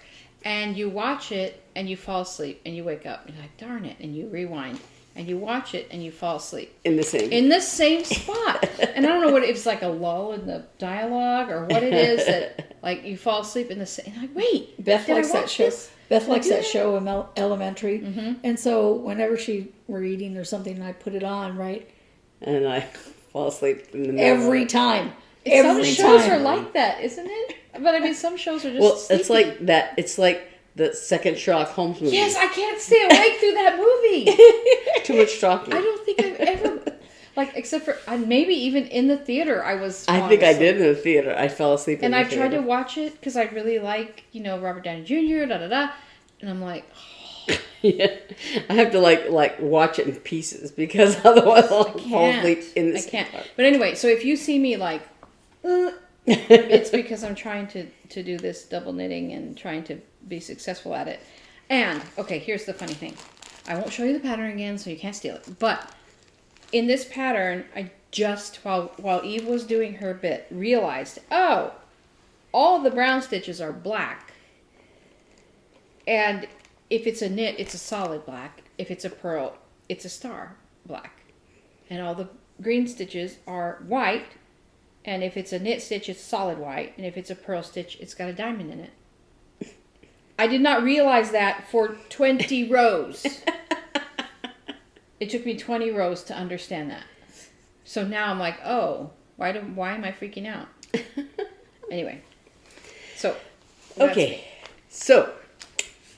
[SPEAKER 1] And you watch it, and you fall asleep, and you wake up, and you're like, darn it, and you rewind. And you watch it, and you fall asleep.
[SPEAKER 2] In the
[SPEAKER 1] same spot. And I don't know what it's like, a lull in the dialogue, or what it is that, like, you fall asleep in the same. And like, wait,
[SPEAKER 3] Beth likes that show. Beth likes that show in Elementary, and so whenever we're eating or something, I put it on, right?
[SPEAKER 2] And I fall asleep in the middle.
[SPEAKER 3] Every time.
[SPEAKER 1] Some shows are like that, isn't it? But I mean, some shows are just sleepy.
[SPEAKER 2] It's like that. It's like the second Sherlock Holmes movie.
[SPEAKER 1] Yes, I can't stay awake through that movie.
[SPEAKER 2] Too much talking.
[SPEAKER 1] I don't think I've ever, except for maybe even in the theater, I was.
[SPEAKER 2] I think I did in the theater. I fell asleep in
[SPEAKER 1] and
[SPEAKER 2] the
[SPEAKER 1] I've
[SPEAKER 2] theater.
[SPEAKER 1] tried to watch it because I really like, Robert Downey Jr. And I'm like,
[SPEAKER 2] yeah, I have to like watch it in pieces because otherwise I'll fall asleep in the same
[SPEAKER 1] can't.
[SPEAKER 2] part.
[SPEAKER 1] But anyway, so if you see me it's because I'm trying to do this double knitting and trying to be successful at it. And, okay, here's the funny thing. I won't show you the pattern again, so you can't steal it. But in this pattern, I just, while Eve was doing her bit, realized, oh, all the brown stitches are black. And if it's a knit, it's a solid black. If it's a purl, it's a star black. And all the green stitches are white. And if it's a knit stitch, it's solid white. And if it's a purl stitch, it's got a diamond in it. I did not realize that for 20 rows. It took me 20 rows to understand that. So now I'm like, oh, why am I freaking out? Anyway. So.
[SPEAKER 2] Okay.
[SPEAKER 1] Me.
[SPEAKER 2] So.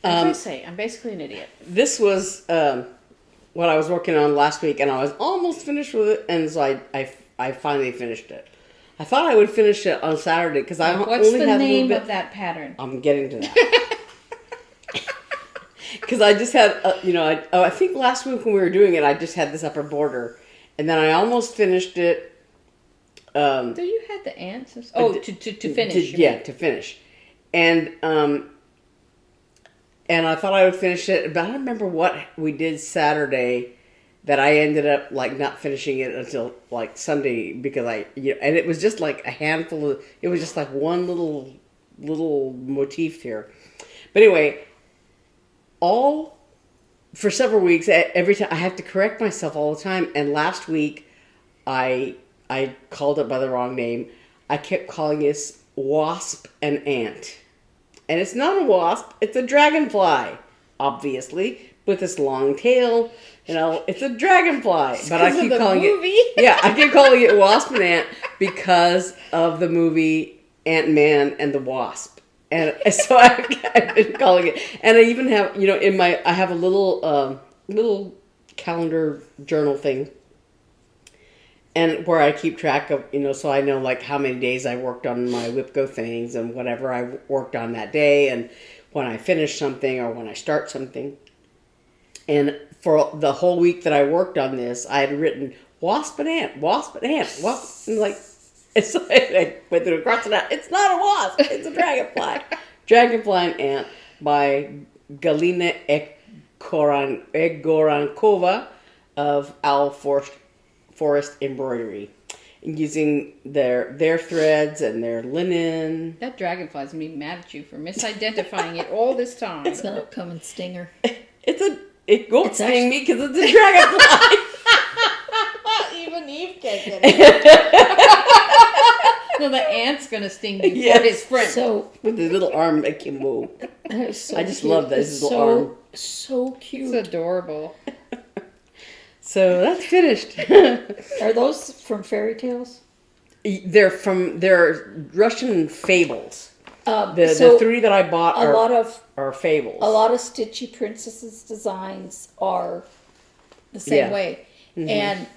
[SPEAKER 1] As I say, I'm basically an idiot.
[SPEAKER 2] This was what I was working on last week, and I was almost finished with it, and so I finally finished it. I thought I would finish it on Saturday because I only had a little bit.
[SPEAKER 1] What's the name of that pattern?
[SPEAKER 2] I'm getting to that. Because I just had, I think last week when we were doing it, I just had this upper border, and then I almost finished it.
[SPEAKER 1] So you had the ants? To finish.
[SPEAKER 2] To finish, and I thought I would finish it, but I don't remember what we did Saturday that I ended up not finishing it until Sunday because and it was just like a handful of, it was just like one little motif here. But anyway, for several weeks, every time I have to correct myself all the time. And last week I called it by the wrong name. I kept calling this wasp and ant. And it's not a wasp, it's a dragonfly, obviously, with this long tail. It's a dragonfly. But I keep calling it. Yeah, I keep calling it wasp and ant because of the movie Ant-Man and the Wasp. And so I've been calling it. And I even have, I have a little calendar journal thing. And where I keep track of, so I know how many days I worked on my WIP-GO things and whatever I worked on that day and when I finish something or when I start something. And for the whole week that I worked on this, I had written wasp and ant, wasp and ant, wasp. And it's I went through and crossed it out. It's not a wasp, it's a dragonfly. Dragonfly and Ant by Galina Egorankova of Owl Forest Embroidery, using their threads and their linen.
[SPEAKER 1] That dragonfly's gonna be mad at you for misidentifying it all this time.
[SPEAKER 3] It's gonna come and sting her.
[SPEAKER 2] It won't
[SPEAKER 3] It's
[SPEAKER 2] sting me because it's a dragonfly.
[SPEAKER 1] Even Eve can't get it. No, the ant's gonna sting before
[SPEAKER 2] Yes.
[SPEAKER 1] his friend.
[SPEAKER 3] So
[SPEAKER 2] With his little arm make him move.
[SPEAKER 3] that is so
[SPEAKER 2] I just
[SPEAKER 3] cute.
[SPEAKER 2] love that
[SPEAKER 3] It's
[SPEAKER 2] his little arm.
[SPEAKER 3] so cute.
[SPEAKER 1] It's adorable.
[SPEAKER 2] So that's finished.
[SPEAKER 3] Are those from fairy tales?
[SPEAKER 2] They're Russian fables. The
[SPEAKER 3] So
[SPEAKER 2] 3 that I bought
[SPEAKER 3] a lot of
[SPEAKER 2] fables.
[SPEAKER 3] Stitchy Princesses designs are the same
[SPEAKER 2] Yeah.
[SPEAKER 3] way, and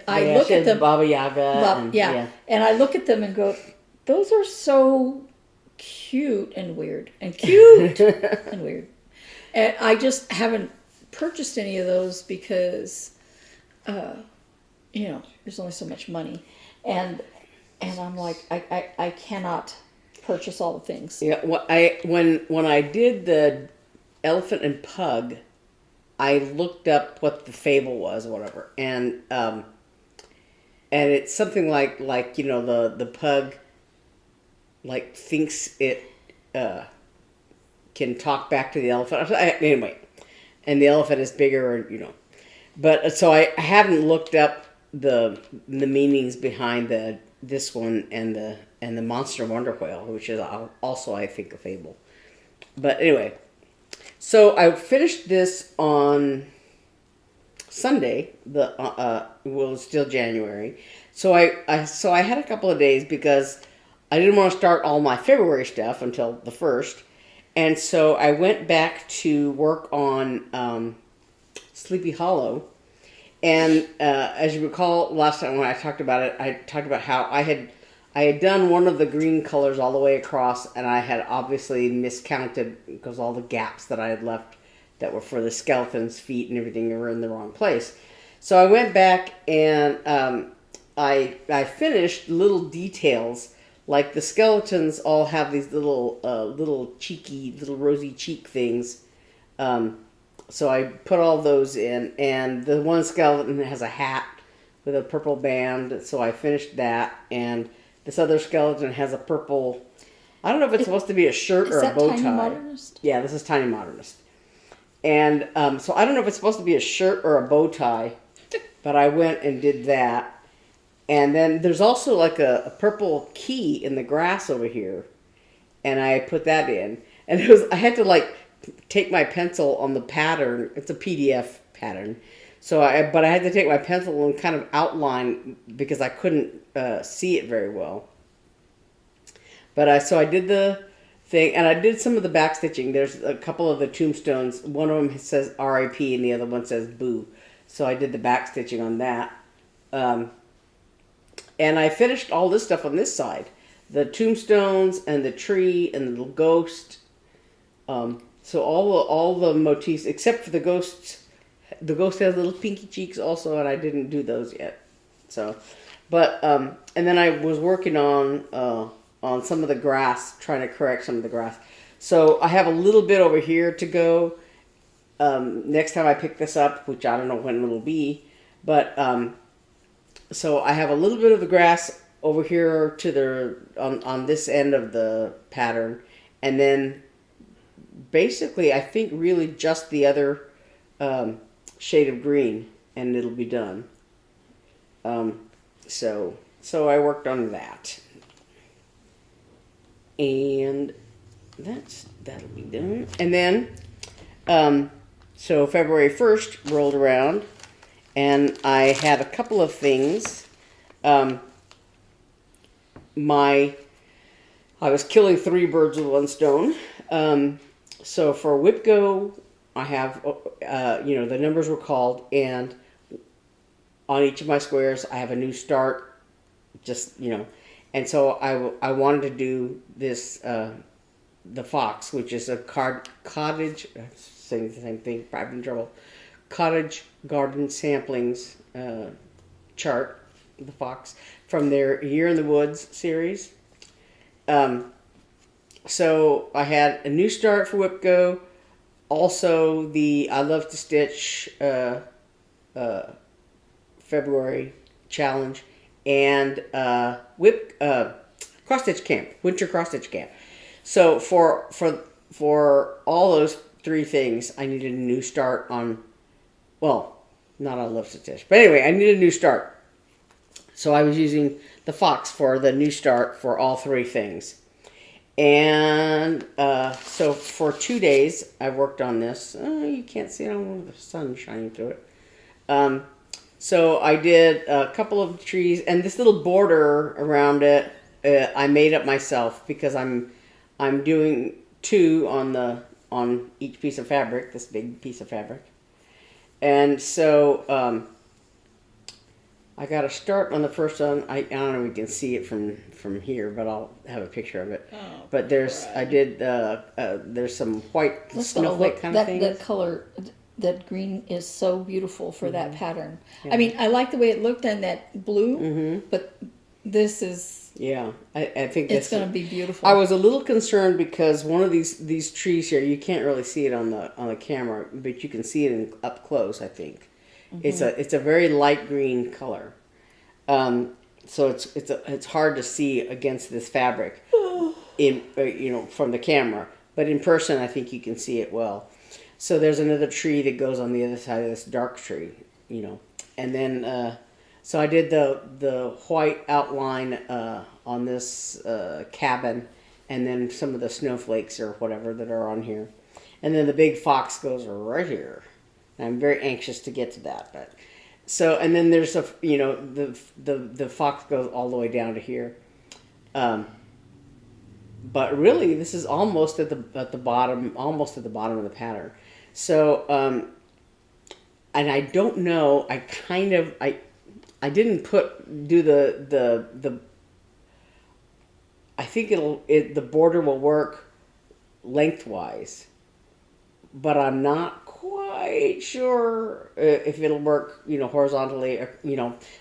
[SPEAKER 3] I
[SPEAKER 2] Yeah,
[SPEAKER 3] look
[SPEAKER 2] she
[SPEAKER 3] at
[SPEAKER 2] has
[SPEAKER 3] them.
[SPEAKER 2] Baba Yaga. and,
[SPEAKER 3] And I look at them and go, those are so cute and weird, and cute and weird. And I just haven't purchased any of those because, there's only so much money, and I'm like, I cannot purchase all the things.
[SPEAKER 2] Yeah, when I did the Elephant and Pug, I looked up what the fable was, or whatever, and it's something like the pug thinks it can talk back to the elephant. Anyway, and the elephant is bigger, but so I haven't looked up the meanings behind this one and the Monster Wonder Whale, which is also, I think, a fable. But anyway, so I finished this on Sunday. It's still January. So I had a couple of days because I didn't want to start all my February stuff until the 1st. And so I went back to work on Sleepy Hollow. And as you recall, last time when I talked about it, I talked about how I had done one of the green colors all the way across, and I had obviously miscounted because all the gaps that I had left that were for the skeleton's feet and everything were in the wrong place. So I went back and I finished little details, like the skeletons all have these little cheeky, little rosy cheek things. So I put all those in, and the one skeleton has a hat with a purple band, so I finished that, and this other skeleton has a purple, I don't know if it's supposed to be a shirt or a bow tie.
[SPEAKER 3] Is that Tiny Modernist?
[SPEAKER 2] Yeah, this is Tiny Modernist. And so I don't know if it's supposed to be a shirt or a bow tie, but I went and did that. And then there's also like a purple key in the grass over here, and I put that in. And I had to take my pencil on the pattern. It's a PDF pattern. But I had to take my pencil and kind of outline because I couldn't see it very well. But so I did the thing, and I did some of the back stitching. There's a couple of the tombstones. One of them says R.I.P. and the other one says Boo. So I did the back stitching on that. And I finished all this stuff on this side. The tombstones and the tree and the little ghost. So all the motifs, except for the ghosts. The ghost has little pinky cheeks also, and I didn't do those yet. So, but, and then I was working on some of the grass, trying to correct some of the grass. So I have a little bit over here to go. Next time I pick this up, which I don't know when it'll be, but, so I have a little bit of the grass over here on this end of the pattern, and then basically I think really just the other shade of green, and it'll be done. So I worked on that, and that'll be done. And then so February 1st rolled around, and I had a couple of things. I was killing 3 birds with one stone. So for WIP-GO, I have, the numbers were called, and on each of my squares, I have a new start, and so I wanted to do this, the fox, which is a cottage, saying the same thing, I'm in trouble, cottage garden samplings chart, the fox, from their Year in the Woods series. So I had a new start for WIP-GO, also the I Love to Stitch February challenge, and cross stitch camp, winter cross stitch camp. So for all those three things, I needed a new start on, well, not on Lipstick Stitch, but anyway, I needed a new start. So I was using the Fox for the new start for all three things. And so for 2 days, I worked on this. You can't see it on the sun shining through it. So I did a couple of trees, and this little border around it, I made up myself because I'm doing two on each piece of fabric, this big piece of fabric. And so I got to start on the first one. I don't know if you can see it from here, but I'll have a picture of it.
[SPEAKER 3] Oh,
[SPEAKER 2] but there's,
[SPEAKER 3] right.
[SPEAKER 2] I did, there's some white snowflake kind of things.
[SPEAKER 3] That color, that green is so beautiful for that pattern.
[SPEAKER 2] Yeah.
[SPEAKER 3] I mean, I like the way it looked on that blue, but this is,
[SPEAKER 2] Yeah, I think
[SPEAKER 3] it's going to be beautiful.
[SPEAKER 2] I was a little concerned because one of these trees here, you can't really see it on the camera, but you can see it up close, I think. It's a very light green color. So it's hard to see against this fabric in from the camera, but in person I think you can see it well. So there's another tree that goes on the other side of this dark tree, and then so I did the white outline on this cabin, and then some of the snowflakes or whatever that are on here, and then the big fox goes right here. I'm very anxious to get to that, but so, and then there's the fox goes all the way down to here, but really this is almost at the bottom, almost at the bottom of the pattern. So, and I don't know. I didn't do the. I think the border will work lengthwise, but I'm not quite sure if it'll work, horizontally,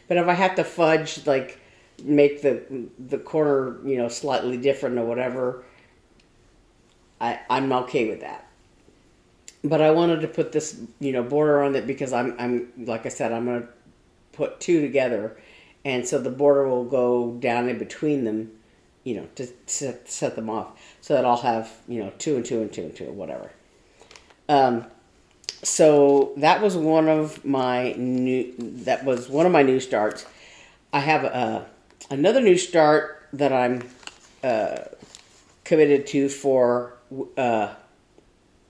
[SPEAKER 2] but if I have to fudge, like make the corner, slightly different or whatever, I'm okay with that. But I wanted to put this, border on it because I'm like I said, I'm going to put two together, and so the border will go down in between them, to set them off, so that I'll have, 2 and 2 and 2 and 2 or whatever. So that was one of my new starts. I have another new start that I'm committed to for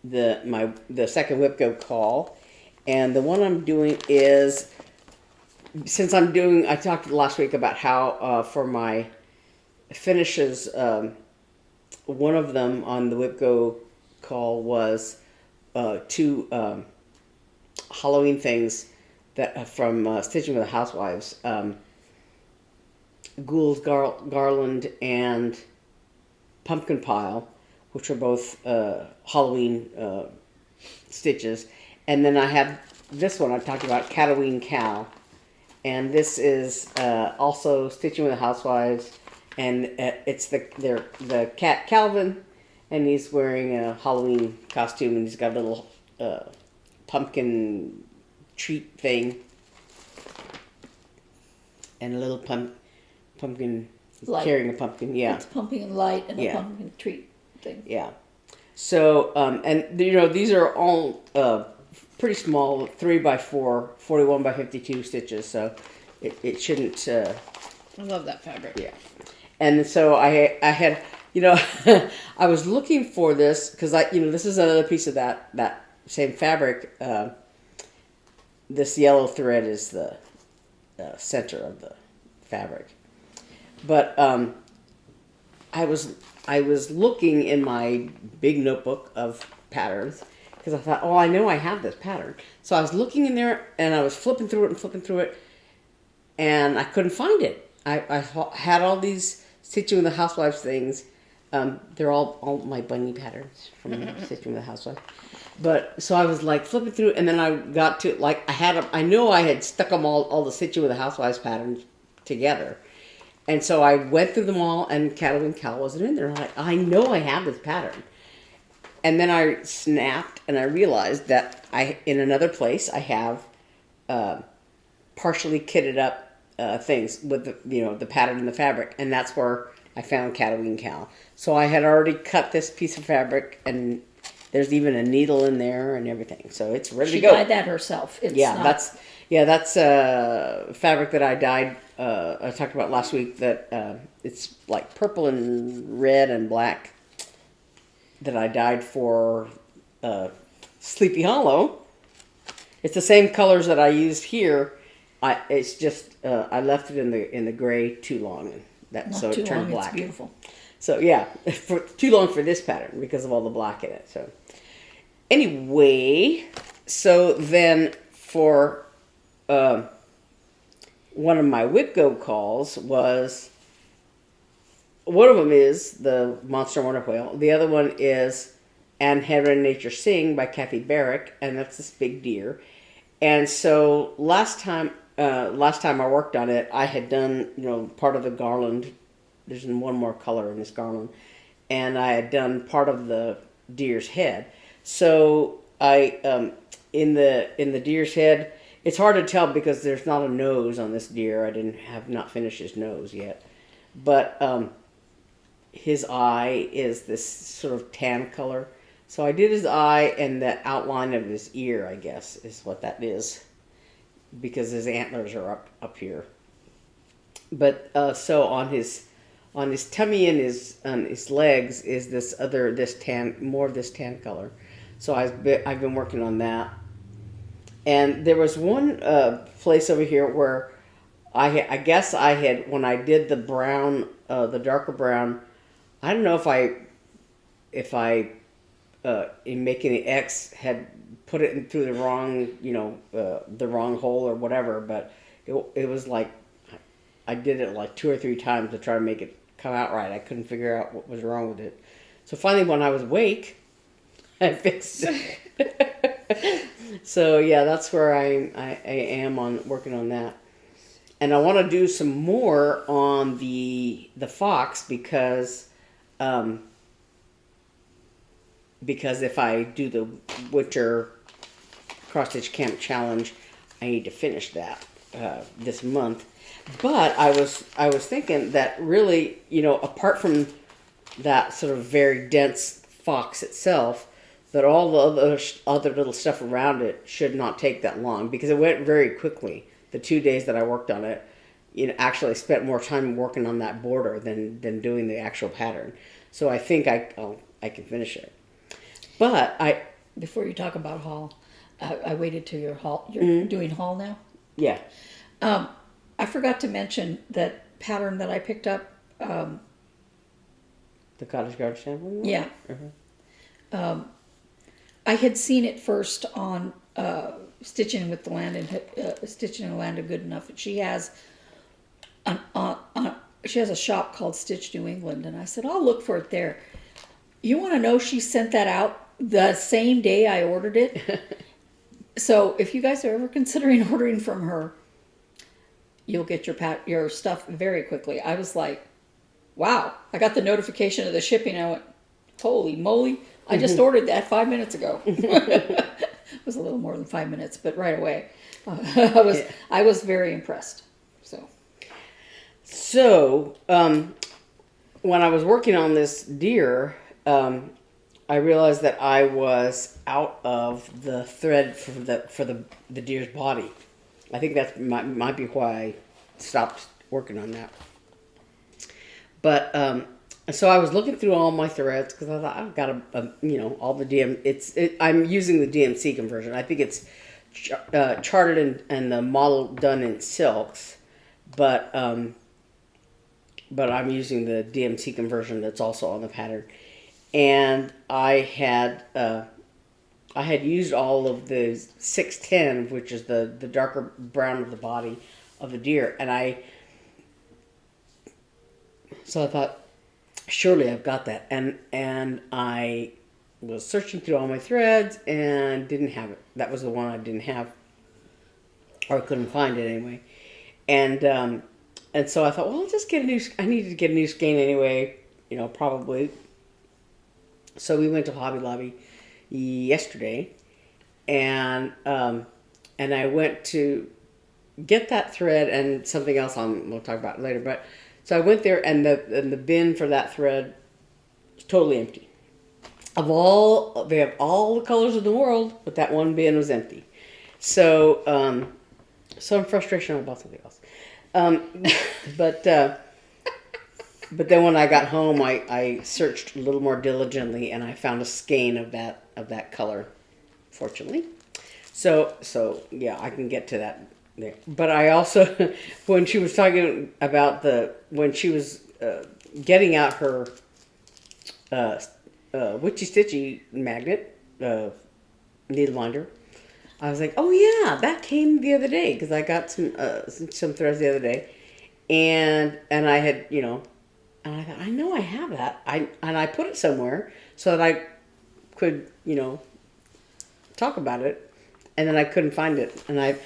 [SPEAKER 2] the second WIP-GO call, and the one I'm doing is, since I talked last week about how for my finishes, one of them on the WIP-GO call was two Halloween things that from Stitching with the Housewives, Ghoul's Garland and Pumpkin Pile, which are both Halloween stitches. And then I have this one I talked about, Cataween Cal, and this is also Stitching with the Housewives, and it's the cat Calvin, and he's wearing a Halloween costume, and he's got a little pumpkin treat thing, and a little pumpkin
[SPEAKER 3] Light.
[SPEAKER 2] Carrying a pumpkin. Yeah,
[SPEAKER 3] It's pumpkin light and
[SPEAKER 2] Yeah.
[SPEAKER 3] a pumpkin treat thing.
[SPEAKER 2] yeah. So and these are all pretty small, 3x4, 41 by 52 stitches. So it shouldn't.
[SPEAKER 1] I love that fabric.
[SPEAKER 2] Yeah. And so I had, I was looking for this because this is another piece of that same fabric. This yellow thread is the center of the fabric. But I was looking in my big notebook of patterns because I thought, I know I have this pattern. So I was looking in there and I was flipping through it, and I couldn't find it. I had all these Stitching with the Housewives things. They're all my bunny patterns from Stitching with the Housewives. But so I was like flipping through, and then I got to I know I had stuck them all the Stitching with the Housewives patterns together. And so I went through them all, and Cataween Cal wasn't in there. I'm like, I know I have this pattern. And then I snapped, and I realized that in another place I have partially kitted up things with the pattern and the fabric, and that's where I found Cataween Cal. So I had already cut this piece of fabric, and There's even a needle in there and everything. So it's ready
[SPEAKER 3] She
[SPEAKER 2] to go.
[SPEAKER 3] dyed that herself. It's
[SPEAKER 2] Yeah,
[SPEAKER 3] not,
[SPEAKER 2] that's fabric that I dyed. I talked about last week that it's like purple and red and black that I dyed for Sleepy Hollow. It's the same colors that I used here. It's just I left it in the gray too long, and
[SPEAKER 3] not
[SPEAKER 2] so
[SPEAKER 3] too
[SPEAKER 2] it turned
[SPEAKER 3] long.
[SPEAKER 2] black.
[SPEAKER 3] It's beautiful.
[SPEAKER 2] So yeah, for too long for this pattern because of all the black in it. So anyway, so then for one of my WIP-GO calls was, one of them is the Monster Wonder Whale. The other one is And Heaven and Nature Sing by Kathy Barrick, and that's this big deer. And so last time I worked on it, I had done, part of the garland. There's one more color in this garland. And I had done part of the deer's head. So I, in the deer's head, it's hard to tell because there's not a nose on this deer. I have not finished his nose yet. But his eye is this sort of tan color. So I did his eye and the outline of his ear, I guess, is what that is. Because his antlers are up here. But so on his tummy and his legs is more of this tan color. So I've been working on that. And there was one place over here where I guess I had, when I did the brown, the darker brown, I don't know if I in making the X had put it through the wrong, the wrong hole or whatever, but it was like, I did it like 2 or 3 times to try to make it come out right. I couldn't figure out what was wrong with it. So finally when I was awake, I fixed it. So yeah, that's where I am on working on that. And I want to do some more on the fox because if I do the winter cross stitch camp challenge, I need to finish that this month. But I was thinking that really, apart from that sort of very dense fox itself, that all the other little stuff around it should not take that long because it went very quickly. The 2 days that I worked on it, actually spent more time working on that border than doing the actual pattern. So I think I can finish it. But
[SPEAKER 3] Before you talk about haul, I waited till your haul. You're doing haul now?
[SPEAKER 2] Yeah.
[SPEAKER 3] I forgot to mention that pattern that I picked up.
[SPEAKER 2] The cottage garden sample?
[SPEAKER 3] Yeah.
[SPEAKER 2] Uh-huh.
[SPEAKER 3] I had seen it first on Stitching with the Land and Stitching in the Land of Good Enough. She has she has a shop called Stitch New England, and I said I'll look for it there. You want to know? She sent that out the same day I ordered it. So if you guys are ever considering ordering from her, you'll get your stuff very quickly. I was like, wow! I got the notification of the shipping. I went, holy moly! I just ordered that 5 minutes ago. It was a little more than 5 minutes, but right away, I was very impressed.
[SPEAKER 2] So when I was working on this deer, I realized that I was out of the thread for the deer's body. I think that might be why I stopped working on that. But so I was looking through all my threads because I thought I've got all the I'm using the DMC conversion. I think it's charted and the model done in silks, but I'm using the DMC conversion that's also on the pattern. And I had used all of the 610, which is the darker brown of the body of the deer, so I thought, surely I've got that, and I was searching through all my threads and didn't have it. That was the one I didn't have, or I couldn't find it anyway, and so I thought, well, I'll just get I needed to get a new skein anyway, probably. So we went to Hobby Lobby yesterday, and I went to get that thread and something else we'll talk about it later. But so I went there, and the bin for that thread was totally empty. they have all the colors in the world, but that one bin was empty. So, some frustration about something else. But then when I got home, I searched a little more diligently, and I found a skein of that color, fortunately. So yeah, I can get to that there. But I also, when she was talking about when she was getting out her witchy stitchy magnet needle minder, I was like, oh yeah, that came the other day because I got some threads the other day, and I had and I thought, I know I have that. I put it somewhere so that I could talk about it, and then I couldn't find it, and I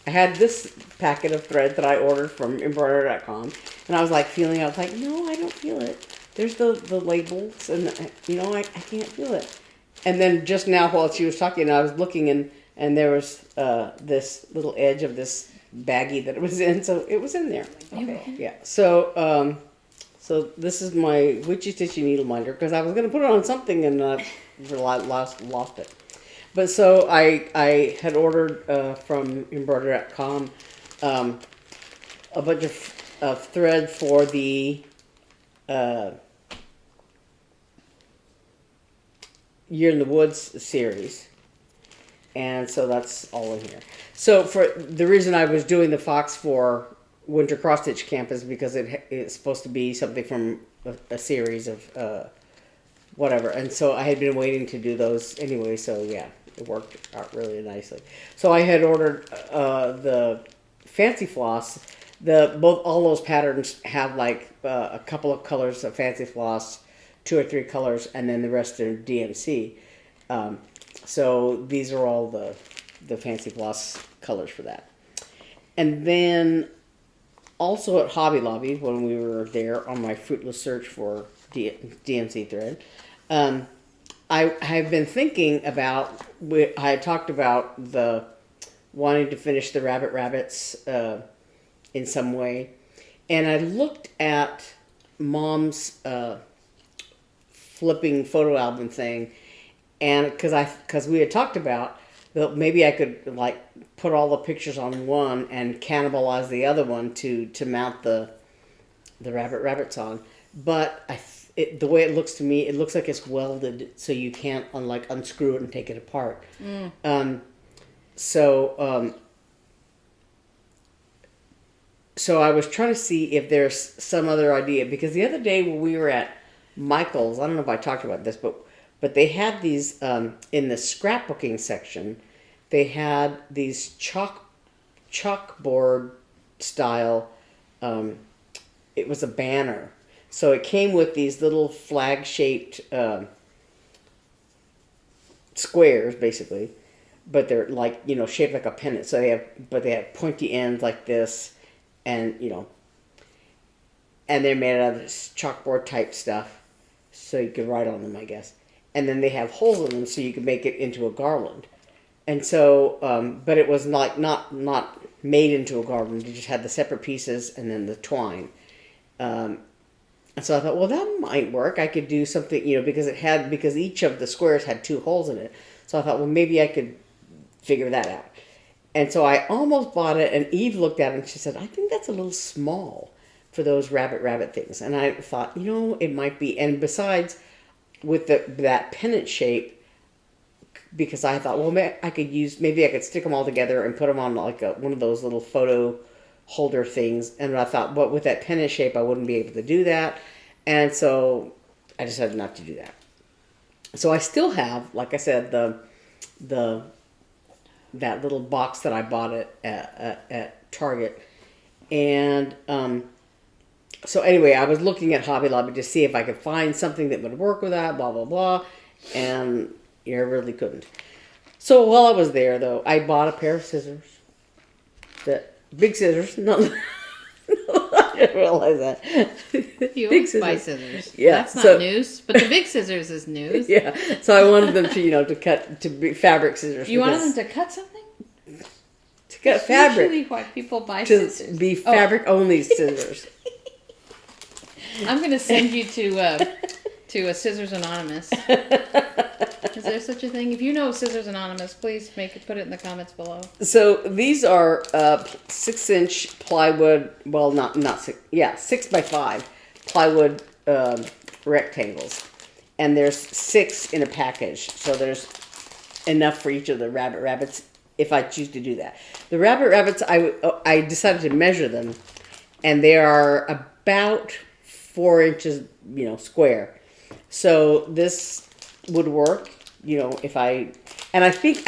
[SPEAKER 2] had this packet of thread that I ordered from embroidery.com, and I was like feeling it. I was like, no, I don't feel it. There's the labels, and I can't feel it. And then just now while she was talking, I was looking, and there was this little edge of this baggie that it was in, so it was in there.
[SPEAKER 3] Okay.
[SPEAKER 2] Yeah. So this is my witchy stitchy needle minder because I was going to put it on something and lost it. But so I had ordered from embroidery.com a bunch of thread for the Year in the Woods series, and so that's all in here. So for the reason I was doing the fox for Winter Cross Stitch Camp is because it's supposed to be something from a series of whatever, and so I had been waiting to do those anyway. So yeah, it worked out really nicely. So I had ordered the Fancy Floss. All those patterns have like a couple of colors of Fancy Floss, 2 or 3 colors, and then the rest are DMC. So these are all the Fancy Floss colors for that. And then also at Hobby Lobby, when we were there on my fruitless search for DMC thread, I have been thinking about, I talked about wanting to finish the rabbits in some way. And I looked at Mom's flipping photo album thing, and because we had talked about that maybe I could like put all the pictures on one and cannibalize the other one to mount the rabbits on, but the way it looks to me, it looks like it's welded, so you can't unscrew it and take it apart. So I was trying to see if there's some other idea, because the other day when we were at Michael's, I don't know if I talked about this, but they had these in the scrapbooking section. They had these chalkboard style. It was a banner, so it came with these little flag shaped squares, basically, but they're shaped like a pennant. So they have pointy ends like this, and and they're made out of this chalkboard type stuff, so you can write on them, I guess. And then they have holes in them, so you can make it into a garland. And so, but it was not made into a garland. You just had the separate pieces and then the twine. And so I thought, well, that might work. I could do something, because each of the squares had 2 holes in it. So I thought, well, maybe I could figure that out. And so I almost bought it, and Eve looked at it and she said, I think that's a little small for those rabbit things. And I thought, it might be. And besides, with that pennant shape, because I thought, well, maybe I could stick them all together and put them on one of those little photo holder things. And I thought, but with that pennant shape, I wouldn't be able to do that. And so I decided not to do that. So I still have, like I said, that little box that I bought at Target. And so anyway, I was looking at Hobby Lobby to see if I could find something that would work with that, blah, blah, blah. And I really couldn't. So while I was there, though, I bought a pair of scissors. Big scissors. No, I didn't realize that.
[SPEAKER 1] You
[SPEAKER 2] Big
[SPEAKER 1] always buy scissors.
[SPEAKER 2] Yeah.
[SPEAKER 1] That's not news, but the big scissors is news.
[SPEAKER 2] Yeah. So I wanted them to cut, to be fabric scissors.
[SPEAKER 1] You wanted them to cut something?
[SPEAKER 2] To cut fabric.
[SPEAKER 1] Usually why people buy
[SPEAKER 2] To
[SPEAKER 1] scissors.
[SPEAKER 2] be fabric only scissors.
[SPEAKER 1] I'm going to send you to to a Scissors Anonymous. Is there such a thing? If you know Scissors Anonymous, please put it in the comments below.
[SPEAKER 2] So these are 6-inch plywood. Well, not 6. Yeah, 6x5 plywood rectangles, and there's 6 in a package. So there's enough for each of the rabbits if I choose to do that. The rabbits, I decided to measure them, and they are about 4 inches, square. So this would work, if I think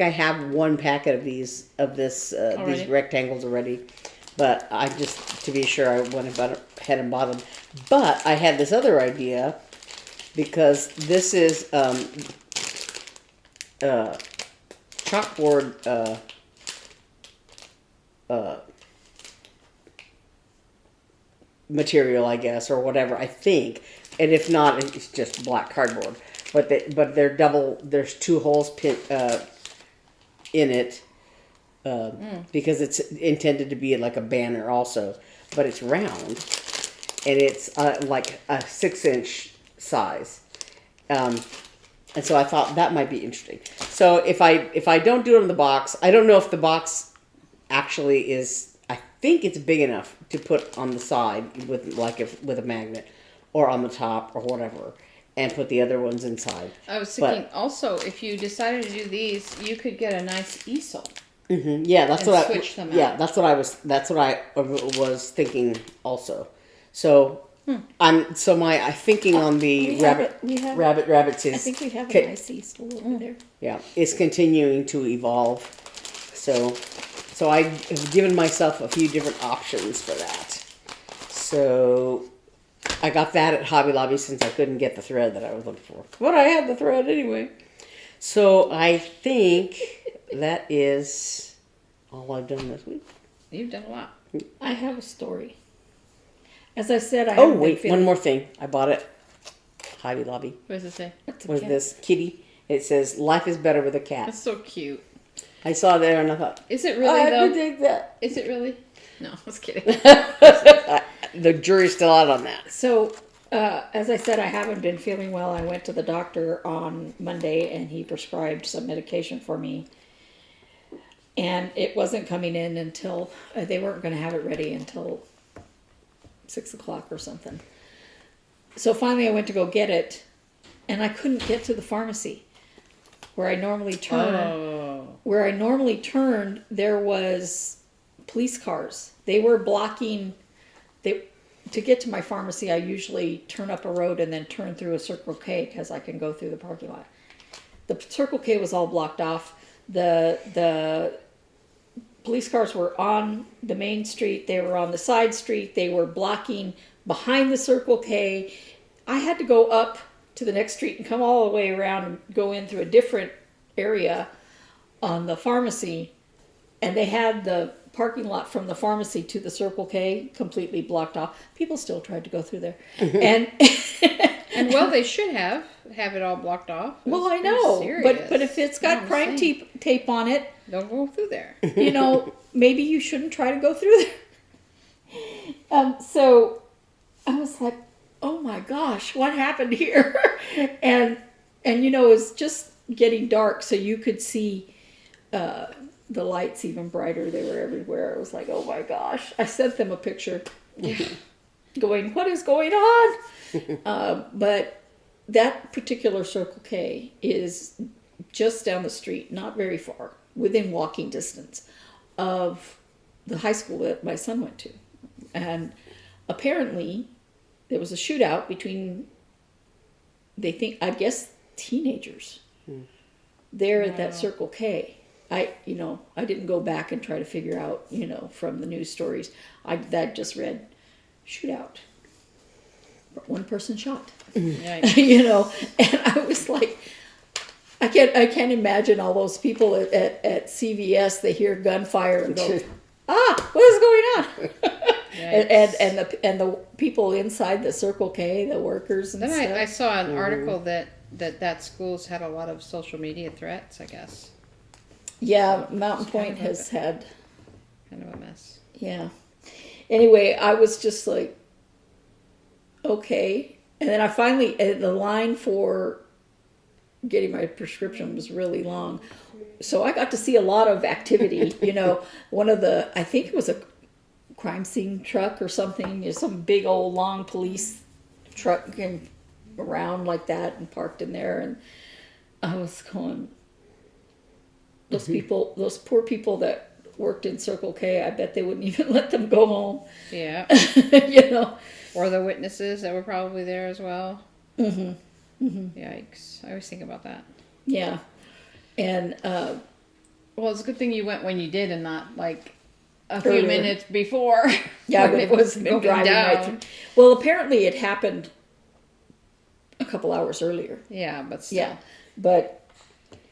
[SPEAKER 2] I have one packet of these rectangles already, but I just, to be sure, I went ahead and bought them. But I had this other idea, because this is chalkboard material, I guess, or whatever, I think. And if not, it's just black cardboard. But they're double. There's 2 holes in it because it's intended to be like a banner also. But it's round, and it's like a 6-inch size. And so I thought that might be interesting. So if I don't do it in the box, I don't know if the box actually is. I think it's big enough to put on the side with a magnet, or on the top or whatever, and put the other ones inside.
[SPEAKER 1] I was thinking also, if you decided to do these, you could get a nice easel.
[SPEAKER 2] Mm-hmm. Yeah, that's what
[SPEAKER 1] switch them
[SPEAKER 2] Yeah,
[SPEAKER 1] out.
[SPEAKER 2] that's what I was thinking also. So my thinking on the rabbits is,
[SPEAKER 3] I think we have a nice easel over there.
[SPEAKER 2] yeah, it's continuing to evolve. So I have given myself a few different options for that. So I got that at Hobby Lobby since I couldn't get the thread that I was looking for. But I had the thread anyway. So I think that is all I've done this week.
[SPEAKER 1] You've done a lot.
[SPEAKER 3] I have a story. As I said,
[SPEAKER 2] one more thing. I bought it. Hobby Lobby.
[SPEAKER 1] What does it say?
[SPEAKER 2] Was this kitty? It says, "Life is better with a cat."
[SPEAKER 1] That's so cute.
[SPEAKER 2] I saw it there and I thought,
[SPEAKER 1] Is it really
[SPEAKER 2] I
[SPEAKER 1] though?
[SPEAKER 2] dig that.
[SPEAKER 1] Is it really? No, I was kidding.
[SPEAKER 2] The jury's still out on that.
[SPEAKER 3] So, as I said, I haven't been feeling well. I went to the doctor on Monday, and he prescribed some medication for me. And it wasn't coming in until, they weren't going to have it ready until 6 o'clock or something. So finally I went to go get it, and I couldn't get to the pharmacy where I normally turn.
[SPEAKER 1] Oh.
[SPEAKER 3] Where I normally turned, there was police cars. They were blocking. To get to my pharmacy, I usually turn up a road and then turn through a Circle K because I can go through the parking lot. The Circle K was all blocked off. The police cars were on the main street. They were on the side street. They were blocking behind the Circle K. I had to go up to the next street and come all the way around and go in through a different area on the pharmacy. And they had the parking lot from the pharmacy to the Circle K completely blocked off. People still tried to go through there. And
[SPEAKER 1] And well, they should have it all blocked off.
[SPEAKER 3] well, I know,
[SPEAKER 1] serious.
[SPEAKER 3] but if it's got crime tape on it,
[SPEAKER 1] don't go through there.
[SPEAKER 3] Maybe you shouldn't try to go through there. So I was like, oh my gosh, what happened here? and it was just getting dark, so you could see the lights even brighter. They were everywhere. I was like, oh my gosh. I sent them a picture going, what is going on? But that particular Circle K is just down the street, not very far, within walking distance of the high school that my son went to. And apparently there was a shootout between, I guess, teenagers there at that Circle K. I didn't go back and try to figure out, from the news stories. That just read shootout. One person shot.
[SPEAKER 1] Right.
[SPEAKER 3] And I was like, I can't imagine all those people at CVS. They hear gunfire and go, what is going on? and the people inside the Circle K, the workers and
[SPEAKER 1] Then
[SPEAKER 3] stuff.
[SPEAKER 1] I saw an article that school's had a lot of social media threats, I guess.
[SPEAKER 3] Yeah, Mountain Point has had
[SPEAKER 1] kind of a mess.
[SPEAKER 3] Yeah. Anyway, I was just like, okay. And then I finally, the line for getting my prescription was really long. So I got to see a lot of activity. One of the, I think it was a crime scene truck or something, some big old long police truck came around like that and parked in there. And I was going, those people, those poor people that worked in Circle K, I bet they wouldn't even let them go home.
[SPEAKER 1] Yeah.
[SPEAKER 3] you
[SPEAKER 1] Or the witnesses that were probably there as well.
[SPEAKER 3] Mm-hmm. Mm-hmm.
[SPEAKER 1] Yikes. I always think about that.
[SPEAKER 3] Yeah. And,
[SPEAKER 1] well, it's a good thing you went when you did and not like a few
[SPEAKER 3] Earlier.
[SPEAKER 1] minutes before.
[SPEAKER 3] yeah,
[SPEAKER 1] when
[SPEAKER 3] it was been
[SPEAKER 1] going
[SPEAKER 3] driving right through. Well, apparently it happened a couple hours earlier.
[SPEAKER 1] Yeah, but still.
[SPEAKER 3] Yeah. But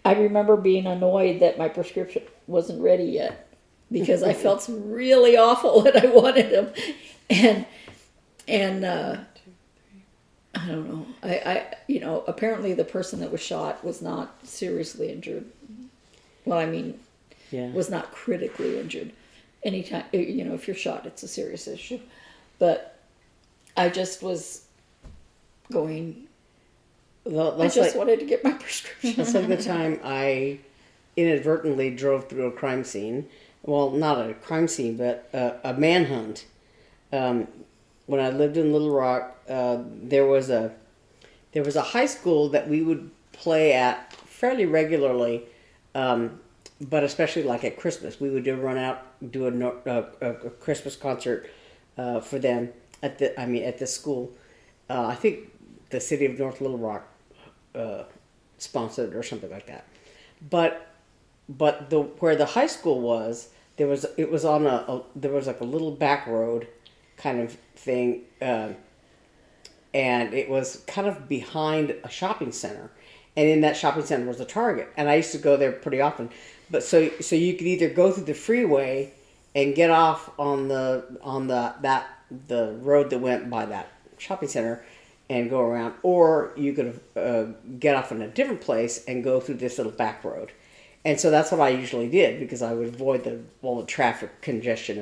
[SPEAKER 3] I remember being annoyed that my prescription wasn't ready yet because I felt really awful and I wanted them. And I don't know. I apparently the person that was shot was not seriously injured. Well, I mean, was not critically injured. Anytime, if you're shot, it's a serious issue. But I just was going, I just wanted to get my prescription.
[SPEAKER 2] That's like the time I inadvertently drove through a crime scene. Well, not a crime scene, but a manhunt. When I lived in Little Rock, there was a high school that we would play at fairly regularly, but especially like at Christmas, we would run out, do a Christmas concert for them at the school. I think the city of North Little Rock sponsored it or something like that. But where the high school was, there was like a little back road kind of thing, and it was kind of behind a shopping center, and in that shopping center was a Target, and I used to go there pretty often. But so you could either go through the freeway and get off on the road that went by that shopping center and go around, or you could get off in a different place and go through this little back road. And so that's what I usually did because I would avoid all the traffic congestion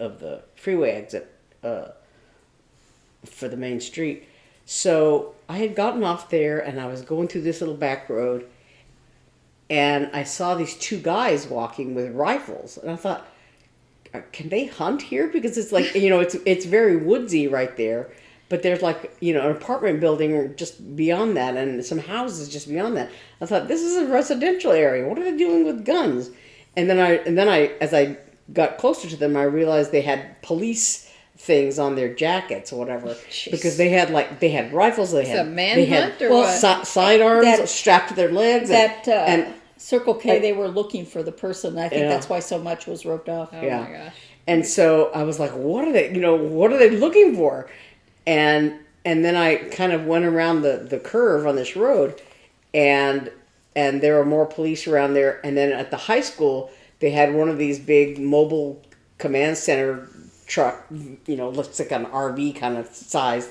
[SPEAKER 2] of the freeway exit for the main street. So I had gotten off there and I was going through this little back road, and I saw these two guys walking with rifles, and I thought, can they hunt here? Because it's like, it's very woodsy right there, but there's like, an apartment building just beyond that and some houses just beyond that. I thought, this is a residential area. What are they doing with guns? And then I as I got closer to them, I realized they had police things on their jackets or whatever.
[SPEAKER 1] Jeez.
[SPEAKER 2] Because they had rifles, they had
[SPEAKER 1] manhunt or what?
[SPEAKER 2] Sidearms strapped to their legs.
[SPEAKER 3] And Circle K, they were looking for the person. I think that's why so much was roped off.
[SPEAKER 1] Oh my gosh.
[SPEAKER 2] And so I was like, what are they looking for? And then I kind of went around the curve on this road, and there were more police around there. And then at the high school, they had one of these big mobile command center truck, looks like an RV kind of size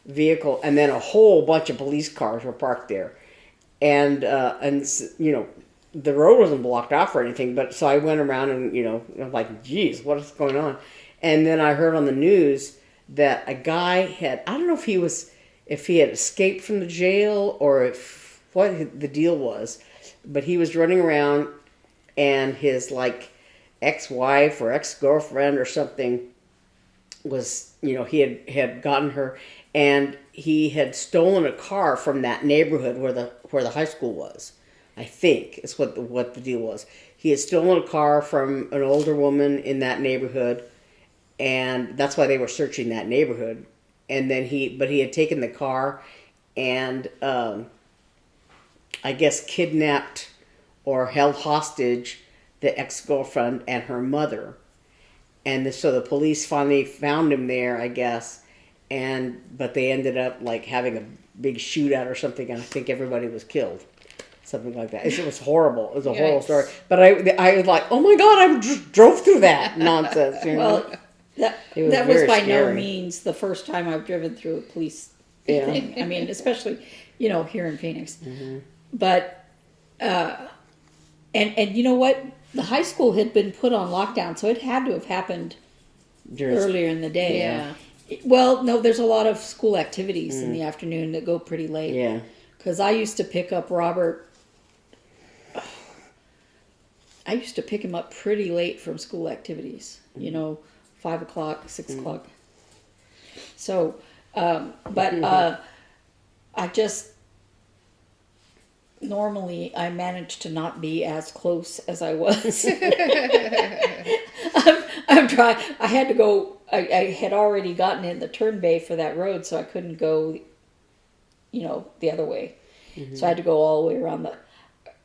[SPEAKER 2] vehicle, and then a whole bunch of police cars were parked there. And the road wasn't blocked off or anything, but so I went around and, I'm like, geez, what is going on? And then I heard on the news that a guy had, I don't know if he had escaped from the jail or what the deal was, but he was running around and his ex-wife or ex-girlfriend or something was, he had gotten her, and he had stolen a car from that neighborhood where the high school was. I think is what the deal was. He had stolen a car from an older woman in that neighborhood, and that's why they were searching that neighborhood. And then he had taken the car and I guess kidnapped or held hostage the ex-girlfriend and her mother. And so the police finally found him there, I guess. But they ended up having a big shootout or something, and I think everybody was killed. Something like that. It was horrible. It was a horrible story. But I was like, oh my God, I drove through that nonsense.
[SPEAKER 3] Well, that was by no means the first time I've driven through a police thing. I mean, especially, here in Phoenix. Mm-hmm. But, and you know what? The high school had been put on lockdown, so it had to have happened earlier in the day.
[SPEAKER 1] Yeah.
[SPEAKER 3] Well, no, there's a lot of school activities in the afternoon that go pretty late.
[SPEAKER 2] Yeah.
[SPEAKER 3] Because I used to pick up Robert. I used to pick him up pretty late from school activities. 5 o'clock, 6 o'clock. So, I just normally I manage to not be as close as I was. I'm trying. I had to go. I had already gotten in the turn bay for that road, so I couldn't go, the other way. So I had to go all the way around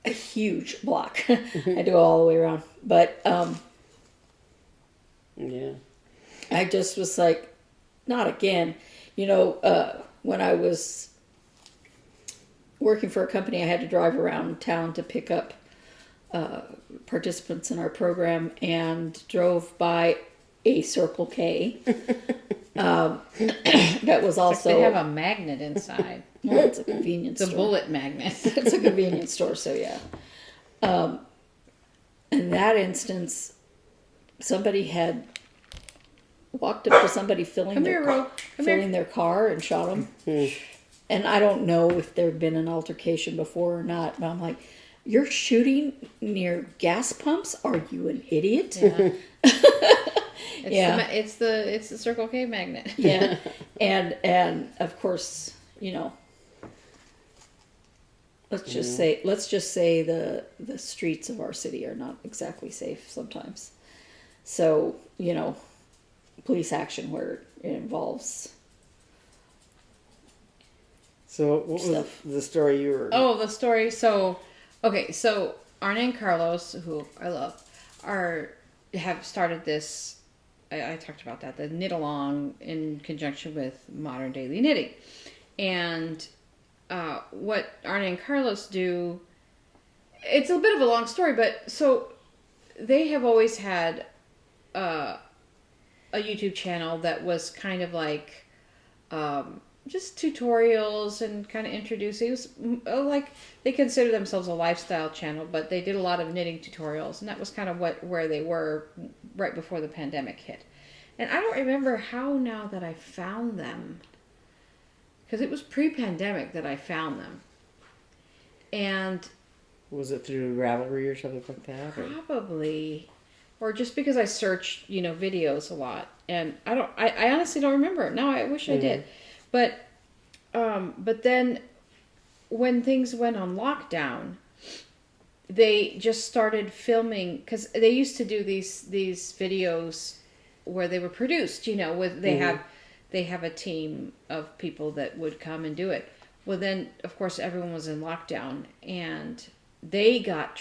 [SPEAKER 3] a huge block. I had to go all the way around. But
[SPEAKER 2] Yeah.
[SPEAKER 3] I just was like, not again. When I was working for a company, I had to drive around town to pick up participants in our program, and drove by a Circle K. That was also...
[SPEAKER 1] They have a magnet inside.
[SPEAKER 3] Well, it's a convenience
[SPEAKER 1] It's a
[SPEAKER 3] store.
[SPEAKER 1] bullet magnet.
[SPEAKER 3] It's a convenience store, so yeah. In that instance, somebody had walked up to somebody filling their car and shot them. And I don't know if there'd been an altercation before or not, but I'm like, you're shooting near gas pumps? Are you an idiot?
[SPEAKER 1] Yeah. It's the Circle K magnet.
[SPEAKER 3] Yeah. And of course, let's just say the streets of our city are not exactly safe sometimes. So, police action where it involves...
[SPEAKER 2] So what was the story you were...
[SPEAKER 1] Oh, the story. So, okay, so Arne and Carlos, who I love, have started this, I talked about that, the knit along in conjunction with Modern Daily Knitting. And what Arne and Carlos do, it's a bit of a long story, but so they have always had a YouTube channel that was kind of like... just tutorials and kind of introducing. It was like they consider themselves a lifestyle channel, but they did a lot of knitting tutorials, and that was kind of where they were right before the pandemic hit. And I don't remember how now that I found them, because it was pre-pandemic that I found them. And
[SPEAKER 2] was it through Ravelry or something like that?
[SPEAKER 1] Probably, or just because I searched, videos a lot, and I honestly don't remember. No, I wish I did. But then when things went on lockdown, they just started filming, because they used to do these videos where they were produced, they have a team of people that would come and do it. Well, then of course everyone was in lockdown, and they got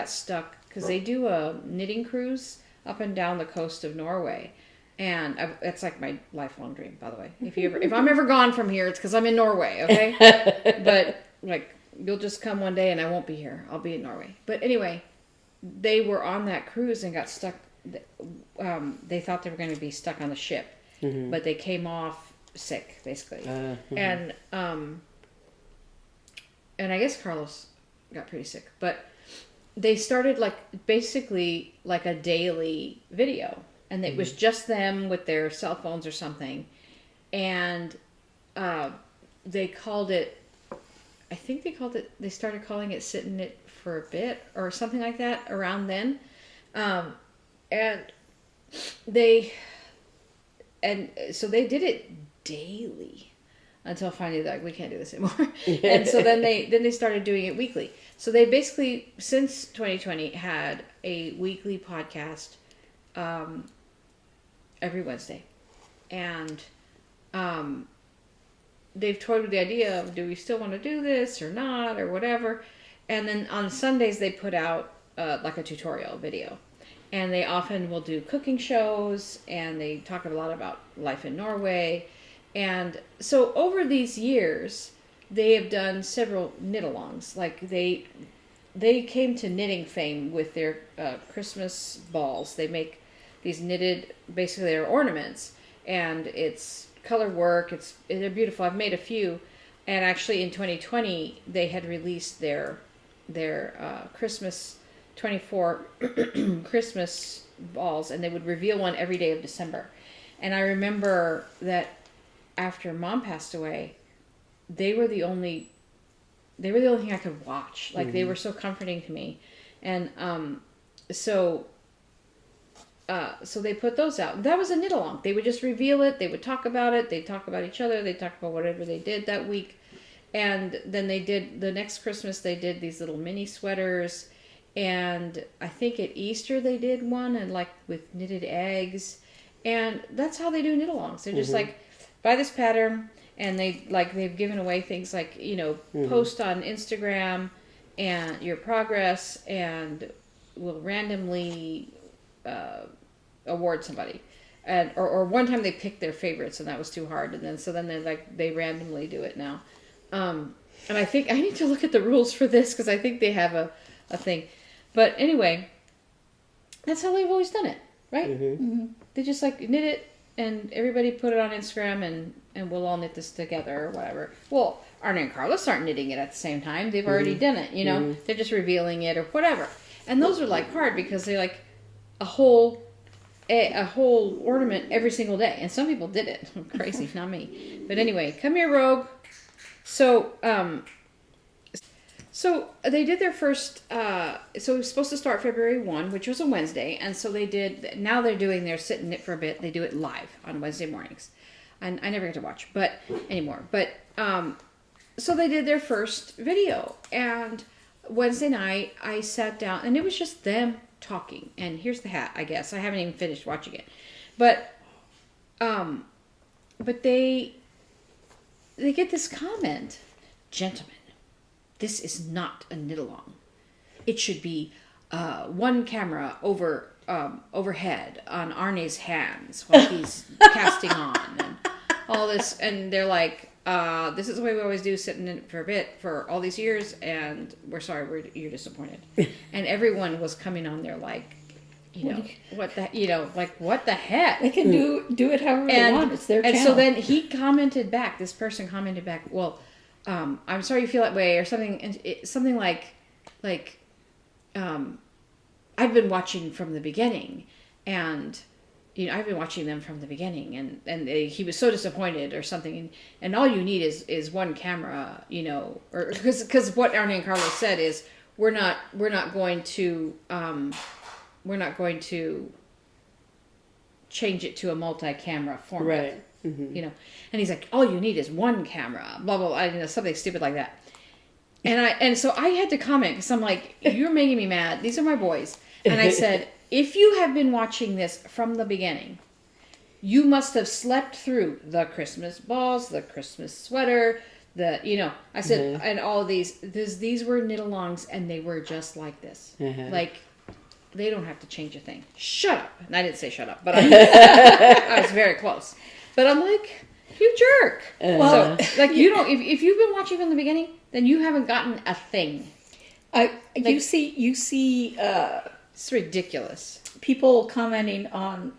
[SPEAKER 1] stuck because they do a knitting cruise up and down the coast of Norway. And it's like my lifelong dream, by the way. If I'm ever gone from here, it's because I'm in Norway, okay? But like, you'll just come one day and I won't be here. I'll be in Norway. But anyway, they were on that cruise and got stuck. They thought they were going to be stuck on the ship, but they came off sick, basically. And I guess Carlos got pretty sick. But they started basically like a daily video. And it was just them with their cell phones or something. And they called it, they started calling it Sit and Knit for a Bit or something like that around then. And so they did it daily until finally they're like, we can't do this anymore. And so then they started doing it weekly. So they basically, since 2020, had a weekly podcast every Wednesday. And they've toyed with the idea of, do we still want to do this or not or whatever. And then on Sundays they put out like a tutorial video. And they often will do cooking shows, and they talk a lot about life in Norway. And so over these years, they have done several knit-alongs. Like they came to knitting fame with their Christmas balls. They make these knitted, basically they're ornaments, and it's color work. They're beautiful. I've made a few, and actually in 2020 they had released their Christmas 24 Christmas balls, and they would reveal one every day of December. And I remember that after Mom passed away, they were the only thing I could watch. Like they were so comforting to me. And so they put those out. That was a knit along. They would just reveal it. They would talk about it. They'd talk about each other. They'd talk about whatever they did that week. And then they did, the next Christmas, they did these little mini sweaters. And I think at Easter they did one, and like with knitted eggs. And that's how they do knit alongs. They're just like, buy this pattern, and they've given away things like, post on Instagram and your progress, and will randomly award somebody. And or one time they picked their favorites, and that was too hard, and then they randomly do it now. And I think I need to look at the rules for this, because I think they have a thing. But anyway, that's how they've always done it, right? They just like knit it, and everybody put it on Instagram, and we'll all knit this together or whatever. Well, Arna and Carlos aren't knitting it at the same time. They've already done it, They're just revealing it or whatever. And those are like hard, because they like a whole ornament every single day. And some people did it. Crazy, not me. But anyway, come here, Rogue. So they did their first, so it was supposed to start February 1, which was a Wednesday. And so now they're doing their sit and knit for a bit. They do it live on Wednesday mornings. And I never get to watch anymore. But, so they did their first video. And Wednesday night I sat down, and it was just them talking. And here's the hat, I guess. I haven't even finished watching it. But they get this comment, "Gentlemen, this is not a knit along. It should be one camera overhead on Arne's hands while he's casting on, and all this." And they're like, "This is the way we always do, sitting in for a bit for all these years, and we're sorry, you're disappointed." And everyone was coming on there like, what the heck?
[SPEAKER 3] They can do it however they want. It's their channel.
[SPEAKER 1] And so then he commented back. This person commented back, "Well, I'm sorry you feel that way," or something. And something like, "I've been watching from the beginning, and I've been watching them from the beginning, and he was so disappointed," or something. And all you need is one camera, or because what Arne and Carlos said is we're not going to change it to a multi-camera format.
[SPEAKER 2] Right.
[SPEAKER 1] And he's like, "All you need is one camera," blah blah blah, something stupid like that. And so I had to comment, because I'm like, "You're making me mad. These are my boys." And I said, "If you have been watching this from the beginning, you must have slept through the Christmas balls, the Christmas sweater, I said, and all of these were knit-alongs, and they were just like this. Like, they don't have to change a thing. Shut up." And I didn't say shut up, but I was very close. But I'm like, "You jerk." So, like, you don't, if you've been watching from the beginning, then you haven't gotten a thing.
[SPEAKER 3] You see
[SPEAKER 1] It's ridiculous.
[SPEAKER 3] People commenting on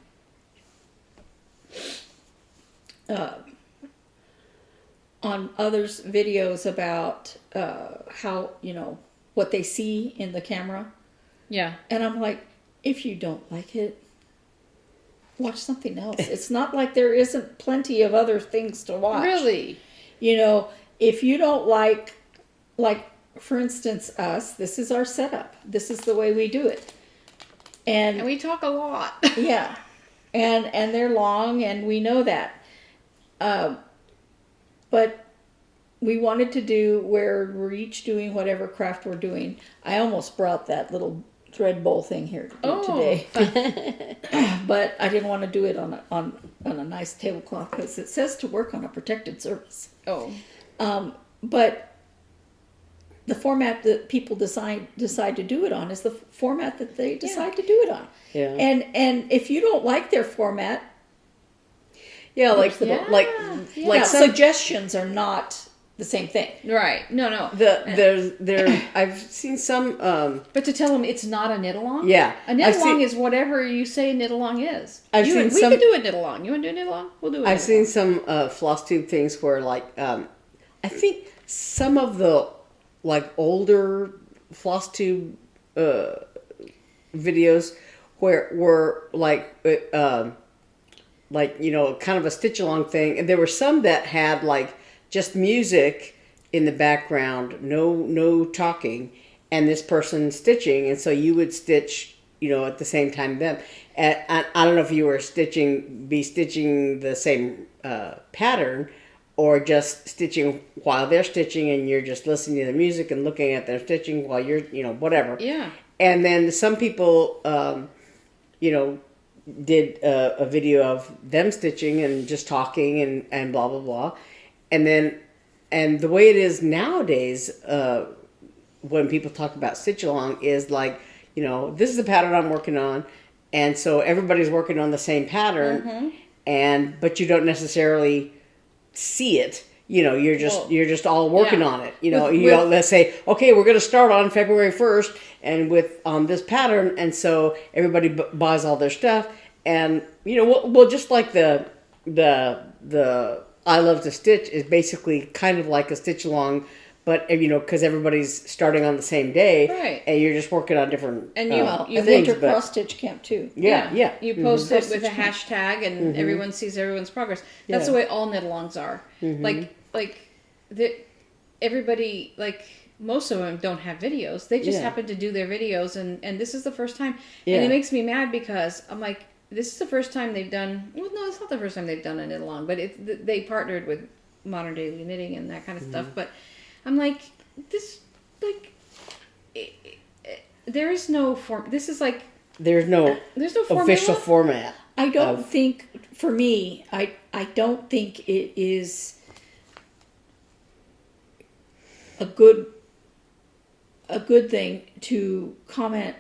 [SPEAKER 3] others' videos about how, what they see in the camera.
[SPEAKER 1] Yeah.
[SPEAKER 3] And I'm like, if you don't like it, watch something else. It's not like there isn't plenty of other things to watch.
[SPEAKER 1] Really?
[SPEAKER 3] If you don't like, for instance, us, this is our setup. This is the way we do it. And
[SPEAKER 1] we talk a lot.
[SPEAKER 3] Yeah. And they're long, and we know that. But we wanted to do where we're each doing whatever craft we're doing. I almost brought that little thread bowl thing here to do today. But I didn't want to do it on a nice tablecloth, because it says to work on a protected surface. But the format that people decide to do it on is the format that they decide to do it on.
[SPEAKER 2] Yeah.
[SPEAKER 3] And if you don't like their format,
[SPEAKER 2] like
[SPEAKER 3] suggestions are not the same thing.
[SPEAKER 1] Right. No.
[SPEAKER 2] I've seen some.
[SPEAKER 1] But to tell them it's not a knit along.
[SPEAKER 2] Yeah.
[SPEAKER 1] A knit along is whatever you say a knit along is.
[SPEAKER 2] We could
[SPEAKER 1] do a knit along. You want to do a knit along? We'll do it.
[SPEAKER 2] I've seen some floss tube things where, like, I think some of the older floss tube videos where were like, you know, kind of a stitch along thing. And there were some that had like just music in the background, no talking, and this person stitching. And so you would stitch, you know, at the same time them. And I don't know if you were stitching the same pattern, or just stitching while they're stitching and you're just listening to the music and looking at their stitching while you're, you know, whatever.
[SPEAKER 1] Yeah.
[SPEAKER 2] And then some people, you know, did a video of them stitching and just talking and blah, blah, blah. And the way it is nowadays, when people talk about stitch along, is like, you know, this is the pattern I'm working on. And so everybody's working on the same pattern, but you don't necessarily see it. You know, you're just all working on it. You know, let's say, okay, we're going to start on February 1st and with this pattern, and so everybody buys all their stuff, and you know, well, just like the I Love to Stitch is basically kind of like a stitch along, but you know, because everybody's starting on the same day,
[SPEAKER 1] right?
[SPEAKER 2] And you're just working on different
[SPEAKER 1] and
[SPEAKER 3] you winter cross stitch camp too.
[SPEAKER 2] Yeah.
[SPEAKER 1] You post it with a hashtag, and everyone sees everyone's progress. That's the way all knit-alongs are. Everybody, like, most of them don't have videos. They just happen to do their videos, and this is the first time. And it makes me mad because I'm like, this is the first time they've done. Well, no, it's not the first time they've done a knit-along, but they partnered with Modern Daily Knitting and that kind of stuff. But I'm like, this, like, there is no form. This is like
[SPEAKER 2] there's no official format.
[SPEAKER 3] I don't think, for me, I don't think it is a good thing to comment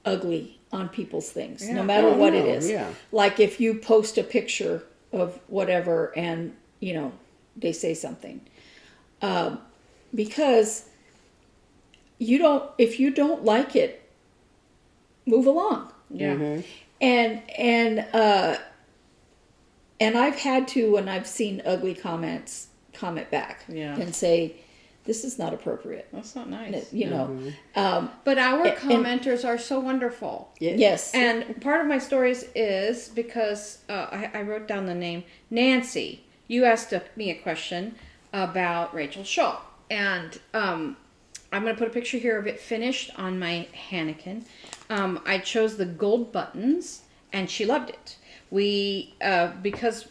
[SPEAKER 3] ugly on people's things, no matter what it is. Yeah. Like if you post a picture of whatever and, you know, they say something. Because if you don't like it, move along.
[SPEAKER 1] Yeah.
[SPEAKER 3] And I've had to, when I've seen ugly comments, comment back and say, this is not appropriate.
[SPEAKER 1] That's not nice.
[SPEAKER 3] You know.
[SPEAKER 1] But our commenters are so wonderful.
[SPEAKER 3] Yes.
[SPEAKER 1] And part of my stories is because I wrote down the name. Nancy, you asked me a question about Rachel Shaw. And I'm going to put a picture here of it finished on my Hanneken. I chose the gold buttons, and she loved it. Because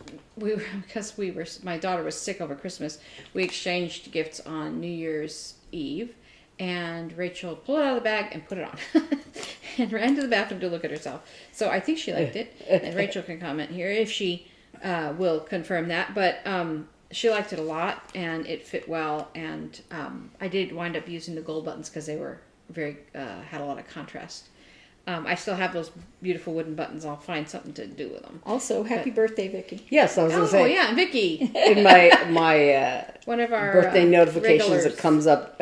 [SPEAKER 1] my daughter was sick over Christmas, we exchanged gifts on New Year's Eve, and Rachel pulled it out of the bag and put it on and ran to the bathroom to look at herself. So I think she liked it, and Rachel can comment here if she will confirm that, but she liked it a lot, and it fit well, and I did wind up using the gold buttons because they were very had a lot of contrast. I still have those beautiful wooden buttons. I'll find something to do with them.
[SPEAKER 3] Also, happy birthday, Vicki.
[SPEAKER 2] Yes, I was going to say.
[SPEAKER 1] Oh, yeah, Vicki.
[SPEAKER 2] In my
[SPEAKER 1] one of our
[SPEAKER 2] birthday notifications,
[SPEAKER 1] regulars.
[SPEAKER 2] it comes up.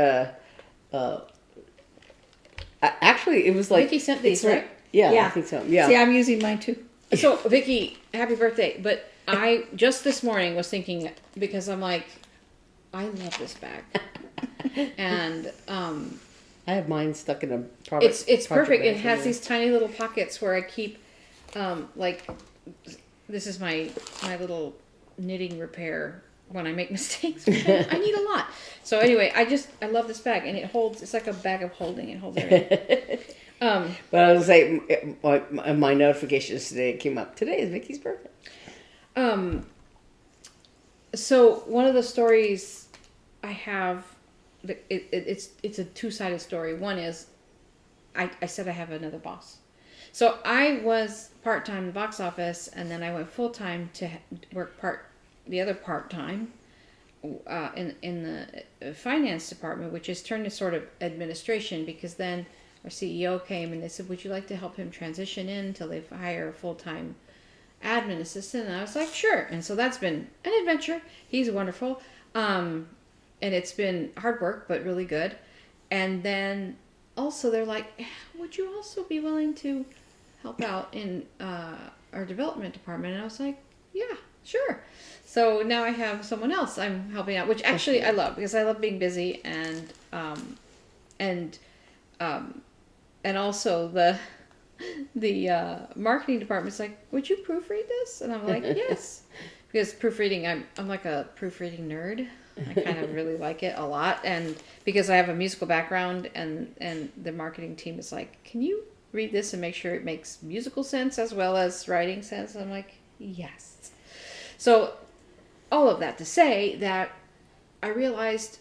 [SPEAKER 2] Actually, it was like.
[SPEAKER 1] Vicki sent these, right?
[SPEAKER 2] Yeah, I think so. Yeah.
[SPEAKER 3] See, I'm using mine too.
[SPEAKER 1] So, Vicki, happy birthday. But I just this morning was thinking, because I'm like, I love this bag. And
[SPEAKER 2] I have mine stuck in a product.
[SPEAKER 1] It's perfect. It has
[SPEAKER 2] somewhere.
[SPEAKER 1] these tiny little pockets where I keep, like, this is my little knitting repair when I make mistakes. Which I need a lot. So anyway, I love this bag, and it's like a bag of holding. It holds everything.
[SPEAKER 2] But I was say my notifications today came up. Today is Vicky's birthday.
[SPEAKER 1] So one of the stories I have. It's a two-sided story. One is, I said I have another boss. So I was part-time in the box office, and then I went full-time to work the other part-time in the finance department, which is turned to sort of administration, because then our CEO came and they said, would you like to help him transition in until they hire a full-time admin assistant? And I was like, sure. And so that's been an adventure. He's wonderful. And it's been hard work, but really good. And then also they're like, would you also be willing to help out in our development department? And I was like, yeah, sure. So now I have someone else I'm helping out, which actually I love, because I love being busy, and also the marketing department's like, would you proofread this? And I'm like, yes. Because proofreading, I'm like a proofreading nerd. I kind of really like it a lot. And because I have a musical background and the marketing team is like, can you read this and make sure it makes musical sense as well as writing sense? I'm like, yes. So all of that to say that I realized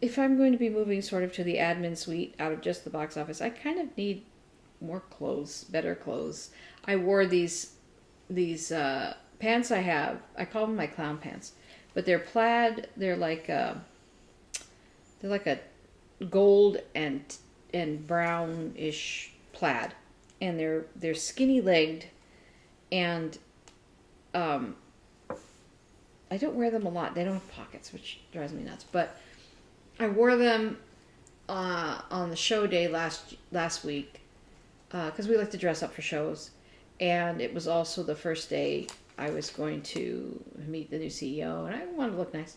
[SPEAKER 1] if I'm going to be moving sort of to the admin suite out of just the box office, I kind of need more clothes, better clothes. I wore these pants I have. I call them my clown pants, but they're plaid. They're like a gold and brownish plaid, and they're skinny legged, and I don't wear them a lot. They don't have pockets, which drives me nuts. But I wore them on the show day last week because we like to dress up for shows, and it was also the first day I was going to meet the new CEO, and I wanted to look nice.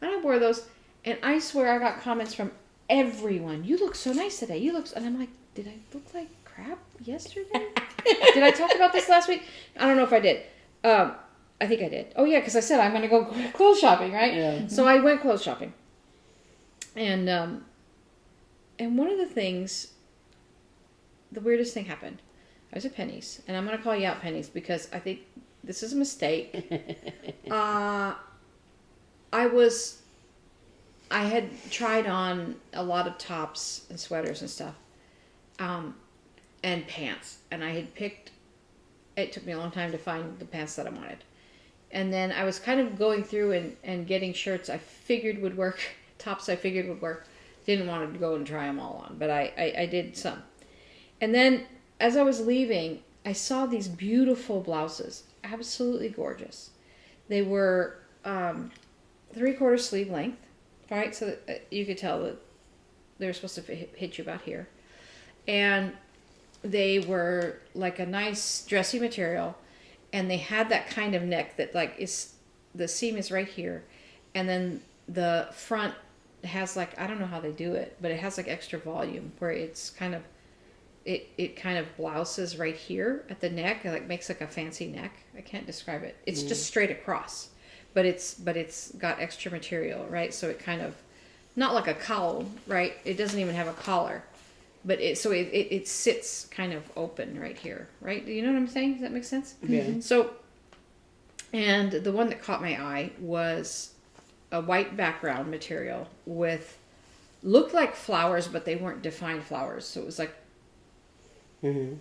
[SPEAKER 1] And I wore those, and I swear I got comments from everyone. You look so nice today. And I'm like, did I look like crap yesterday? Did I talk about this last week? I don't know if I did. I think I did. Oh yeah, because I said I'm going to go clothes shopping, right?
[SPEAKER 2] Yeah.
[SPEAKER 1] So I went clothes shopping, and one of the things, the weirdest thing happened. I was at Penny's, and I'm going to call you out, Penny's, because I think this is a mistake. I had tried on a lot of tops and sweaters and stuff, and pants, and I had picked. It took me a long time to find the pants that I wanted. And then I was kind of going through and getting shirts I figured would work, tops I figured would work. Didn't want to go and try them all on, but I did some. And then as I was leaving, I saw these beautiful blouses, absolutely gorgeous. They were 3/4 sleeve length, right? So that you could tell that they were supposed to hit you about here. And they were like a nice dressy material. And they had that kind of neck that like is, the seam is right here. And then the front has like, I don't know how they do it, but it has like extra volume where it's kind of, it kind of blouses right here at the neck. It like makes like a fancy neck. I can't describe it. It's just straight across, but it's got extra material, right? So it kind of, not like a cowl, right? It doesn't even have a collar. But it sits kind of open right here, right? Do you know what I'm saying? Does that make sense?
[SPEAKER 2] Yeah.
[SPEAKER 1] So, and the one that caught my eye was a white background material with, looked like flowers, but they weren't defined flowers. So it was like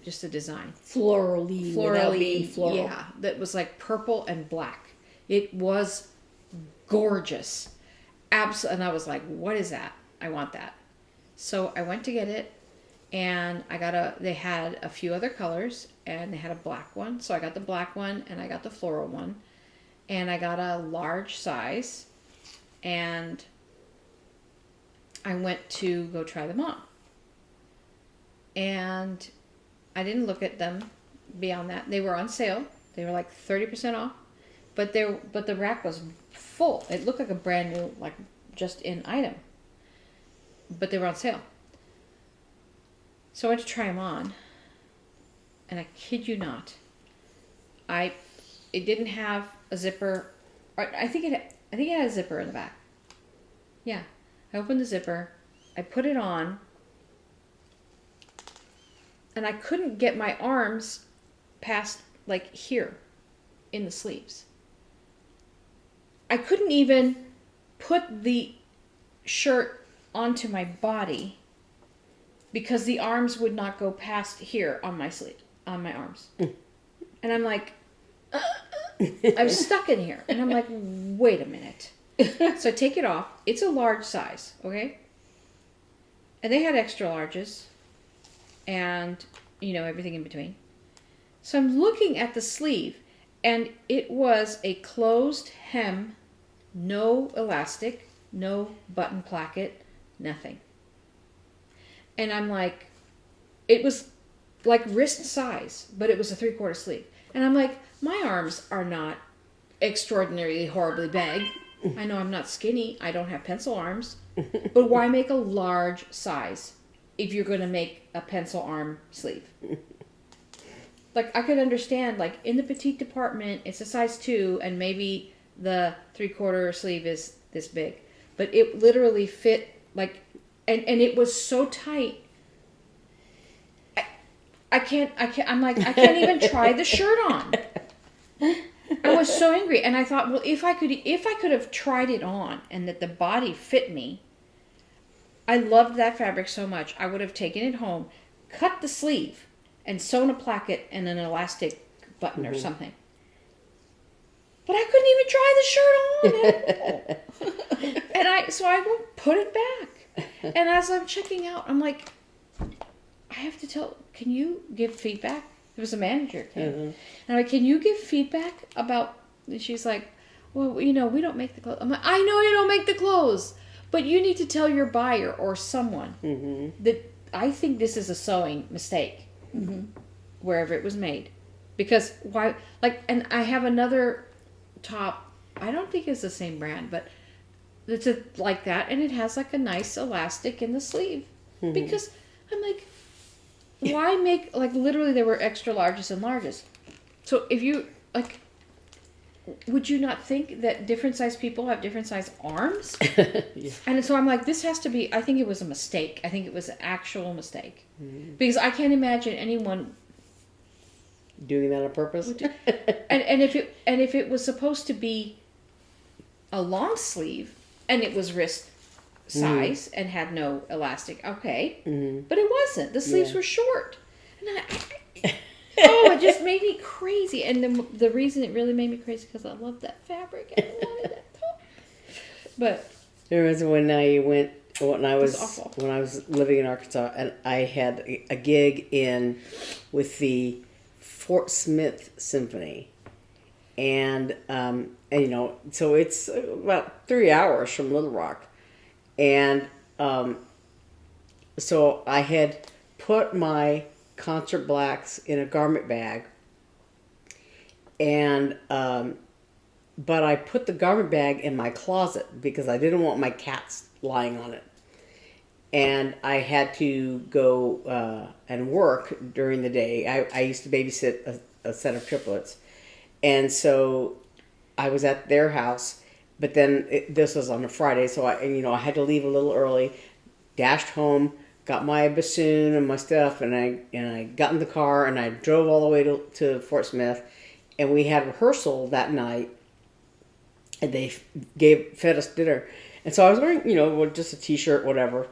[SPEAKER 1] just a design.
[SPEAKER 3] Florally, without being floral.
[SPEAKER 1] Yeah, that was like purple and black. It was gorgeous. And I was like, what is that? I want that. So I went to get it. And they had a few other colors, and they had a black one. So I got the black one, and I got the floral one. And I got a large size. And I went to go try them on. And I didn't look at them beyond that. They were on sale. They were like 30% off. But the rack was full. It looked like a brand new, like just in item. But they were on sale. So I went to try them on, and I kid you not, it didn't have a zipper. I think it had a zipper in the back. Yeah, I opened the zipper, I put it on, and I couldn't get my arms past like here, in the sleeves. I couldn't even put the shirt onto my body. Because the arms would not go past here on my sleeve, on my arms. And I'm like, I was stuck in here. And I'm like, wait a minute. So I take it off. It's a large size, okay? And they had extra larges and, everything in between. So I'm looking at the sleeve, and it was a closed hem, no elastic, no button placket, nothing. And I'm like, it was like wrist size, but it was a 3/4 sleeve. And I'm like, my arms are not extraordinarily horribly big. I know I'm not skinny. I don't have pencil arms. But why make a large size if you're going to make a pencil arm sleeve? like I could understand, like in the petite department, it's a size 2, and maybe the 3/4 sleeve is this big, but it literally fit like, and it was so tight. I can't. I'm like, I can't even try the shirt on. I was so angry, and I thought, well, if I could have tried it on, and that the body fit me. I loved that fabric so much. I would have taken it home, cut the sleeve, and sewn a placket and an elastic button or something. But I couldn't even try the shirt on. And so I won't put it back. And as I'm checking out, I'm like, I have to tell. Can you give feedback? It was a manager. And I'm like, can you give feedback about? And she's like, well, we don't make the clothes. I'm like, I know you don't make the clothes. But you need to tell your buyer or someone that I think this is a sewing mistake, wherever it was made. Because why? Like, and I have another top. I don't think it's the same brand, but it's like that, and it has like a nice elastic in the sleeve. Because I'm like, why make, like, literally there were extra larges and larges. So if you like. Would you not think that different size people have different size arms? Yeah. And so I'm like, this has to be, I think it was a mistake. I think it was an actual mistake. Because I can't imagine anyone
[SPEAKER 2] doing that on purpose.
[SPEAKER 1] and if it was supposed to be a long sleeve and it was wrist size and had no elastic, okay. But it wasn't. The sleeves were short. And oh, it just made me crazy. And the reason it really made me crazy because I loved that fabric and I wanted that top. But
[SPEAKER 2] there was when I was living in Arkansas, and I had a gig with the Fort Smith Symphony, and so it's about 3 hours from Little Rock, and so I had put my concert blacks in a garment bag, and but I put the garment bag in my closet because I didn't want my cats lying on it, and I had to go and work during the day. I used to babysit a set of triplets, and so I was at their house, but then this was on a Friday, so I had to leave a little early, dashed home, got my bassoon and my stuff, and I got in the car and I drove all the way to Fort Smith, and we had rehearsal that night, and they fed us dinner, and so I was wearing just a t-shirt, whatever,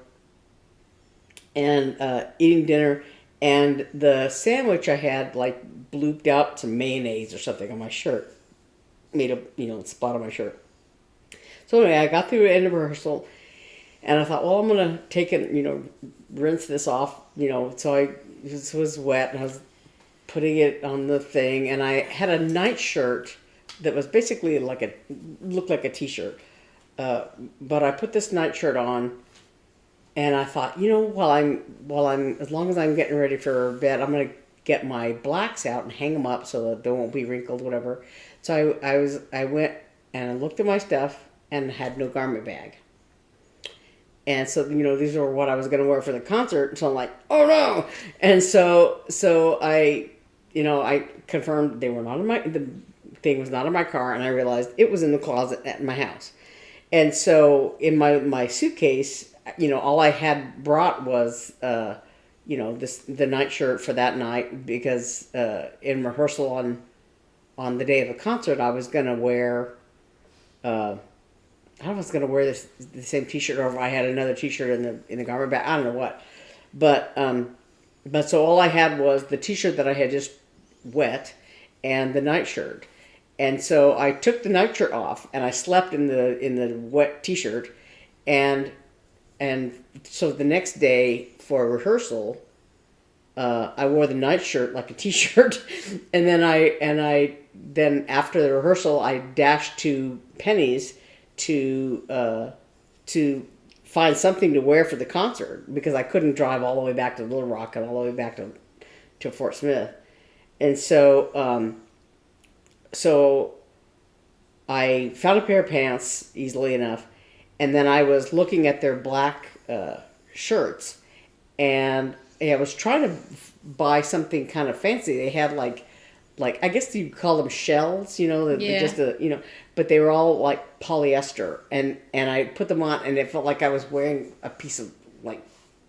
[SPEAKER 2] and eating dinner, and the sandwich I had like blooped out some mayonnaise or something on my shirt, made a spot on my shirt. So anyway, I got through the end of rehearsal. And I thought, well, I'm going to take it, rinse this off, so this was wet, and I was putting it on the thing, and I had a nightshirt that was basically looked like a t-shirt, but I put this nightshirt on, and I thought, while I'm, as long as I'm getting ready for bed, I'm going to get my blacks out and hang them up so that they won't be wrinkled, whatever. So I went and I looked at my stuff and had no garment bag. And so, these were what I was going to wear for the concert. So I'm like, oh no. And so I confirmed they were not the thing was not in my car. And I realized it was in the closet at my house. And so in my suitcase, all I had brought was, the nightshirt for that night, because in rehearsal on the day of the concert, I was going to wear, I was going to wear the same t-shirt, or if I had another t-shirt in the garment bag. I don't know what. But so all I had was the t-shirt that I had just wet and the nightshirt. And so I took the nightshirt off and I slept in the wet t-shirt, and so the next day for rehearsal, I wore the nightshirt like a t-shirt, and then after the rehearsal I dashed to Penny's to find something to wear for the concert, because I couldn't drive all the way back to Little Rock and all the way back to Fort Smith. And so so I found a pair of pants easily enough, and then I was looking at their black shirts, and I was trying to buy something kind of fancy. They had like I guess you call them shells, you know, just but they were all like polyester, and I put them on, and it felt like I was wearing a piece of like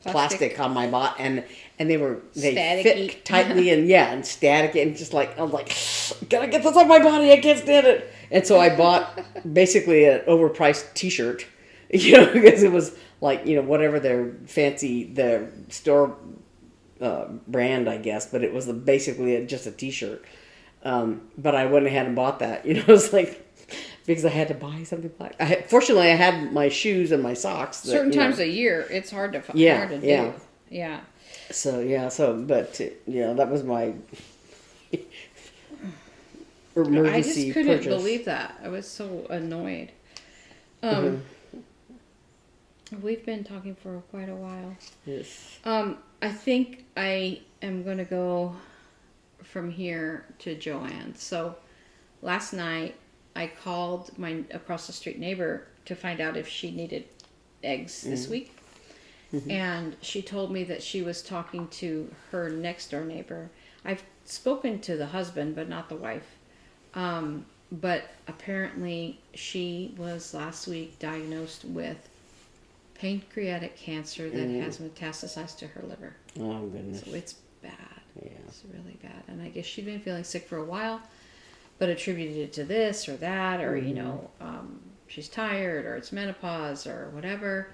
[SPEAKER 2] plastic on my body, and they
[SPEAKER 1] Staticky.
[SPEAKER 2] fit tightly and static, and just like I'm like, gotta get this on my body, I can't stand it. And so I bought basically an overpriced T-shirt, you know, because it was like, you know, whatever their store brand, I guess, but it was basically just a T-shirt. But I went ahead and bought that, you know. It was like, because I had to buy something like. Fortunately, I had my shoes and my socks.
[SPEAKER 1] Certain times a year, it's hard to do. Yeah.
[SPEAKER 2] So but that was my emergency
[SPEAKER 1] I just couldn't
[SPEAKER 2] purchase.
[SPEAKER 1] believe that. I was so annoyed. We've been talking for quite a while.
[SPEAKER 2] Yes.
[SPEAKER 1] I think I am going to go from here to Joanne's. So last night I called my across the street neighbor to find out if she needed eggs this week. And she told me that she was talking to her next door neighbor. I've spoken to the husband, but not the wife. But apparently she was last week diagnosed with pancreatic cancer that has metastasized to her liver.
[SPEAKER 2] Oh, goodness.
[SPEAKER 1] So it's bad.
[SPEAKER 2] Yeah.
[SPEAKER 1] It's really bad. And I guess she'd been feeling sick for a while, but attributed it to this or that, or, she's tired, or it's menopause, or whatever.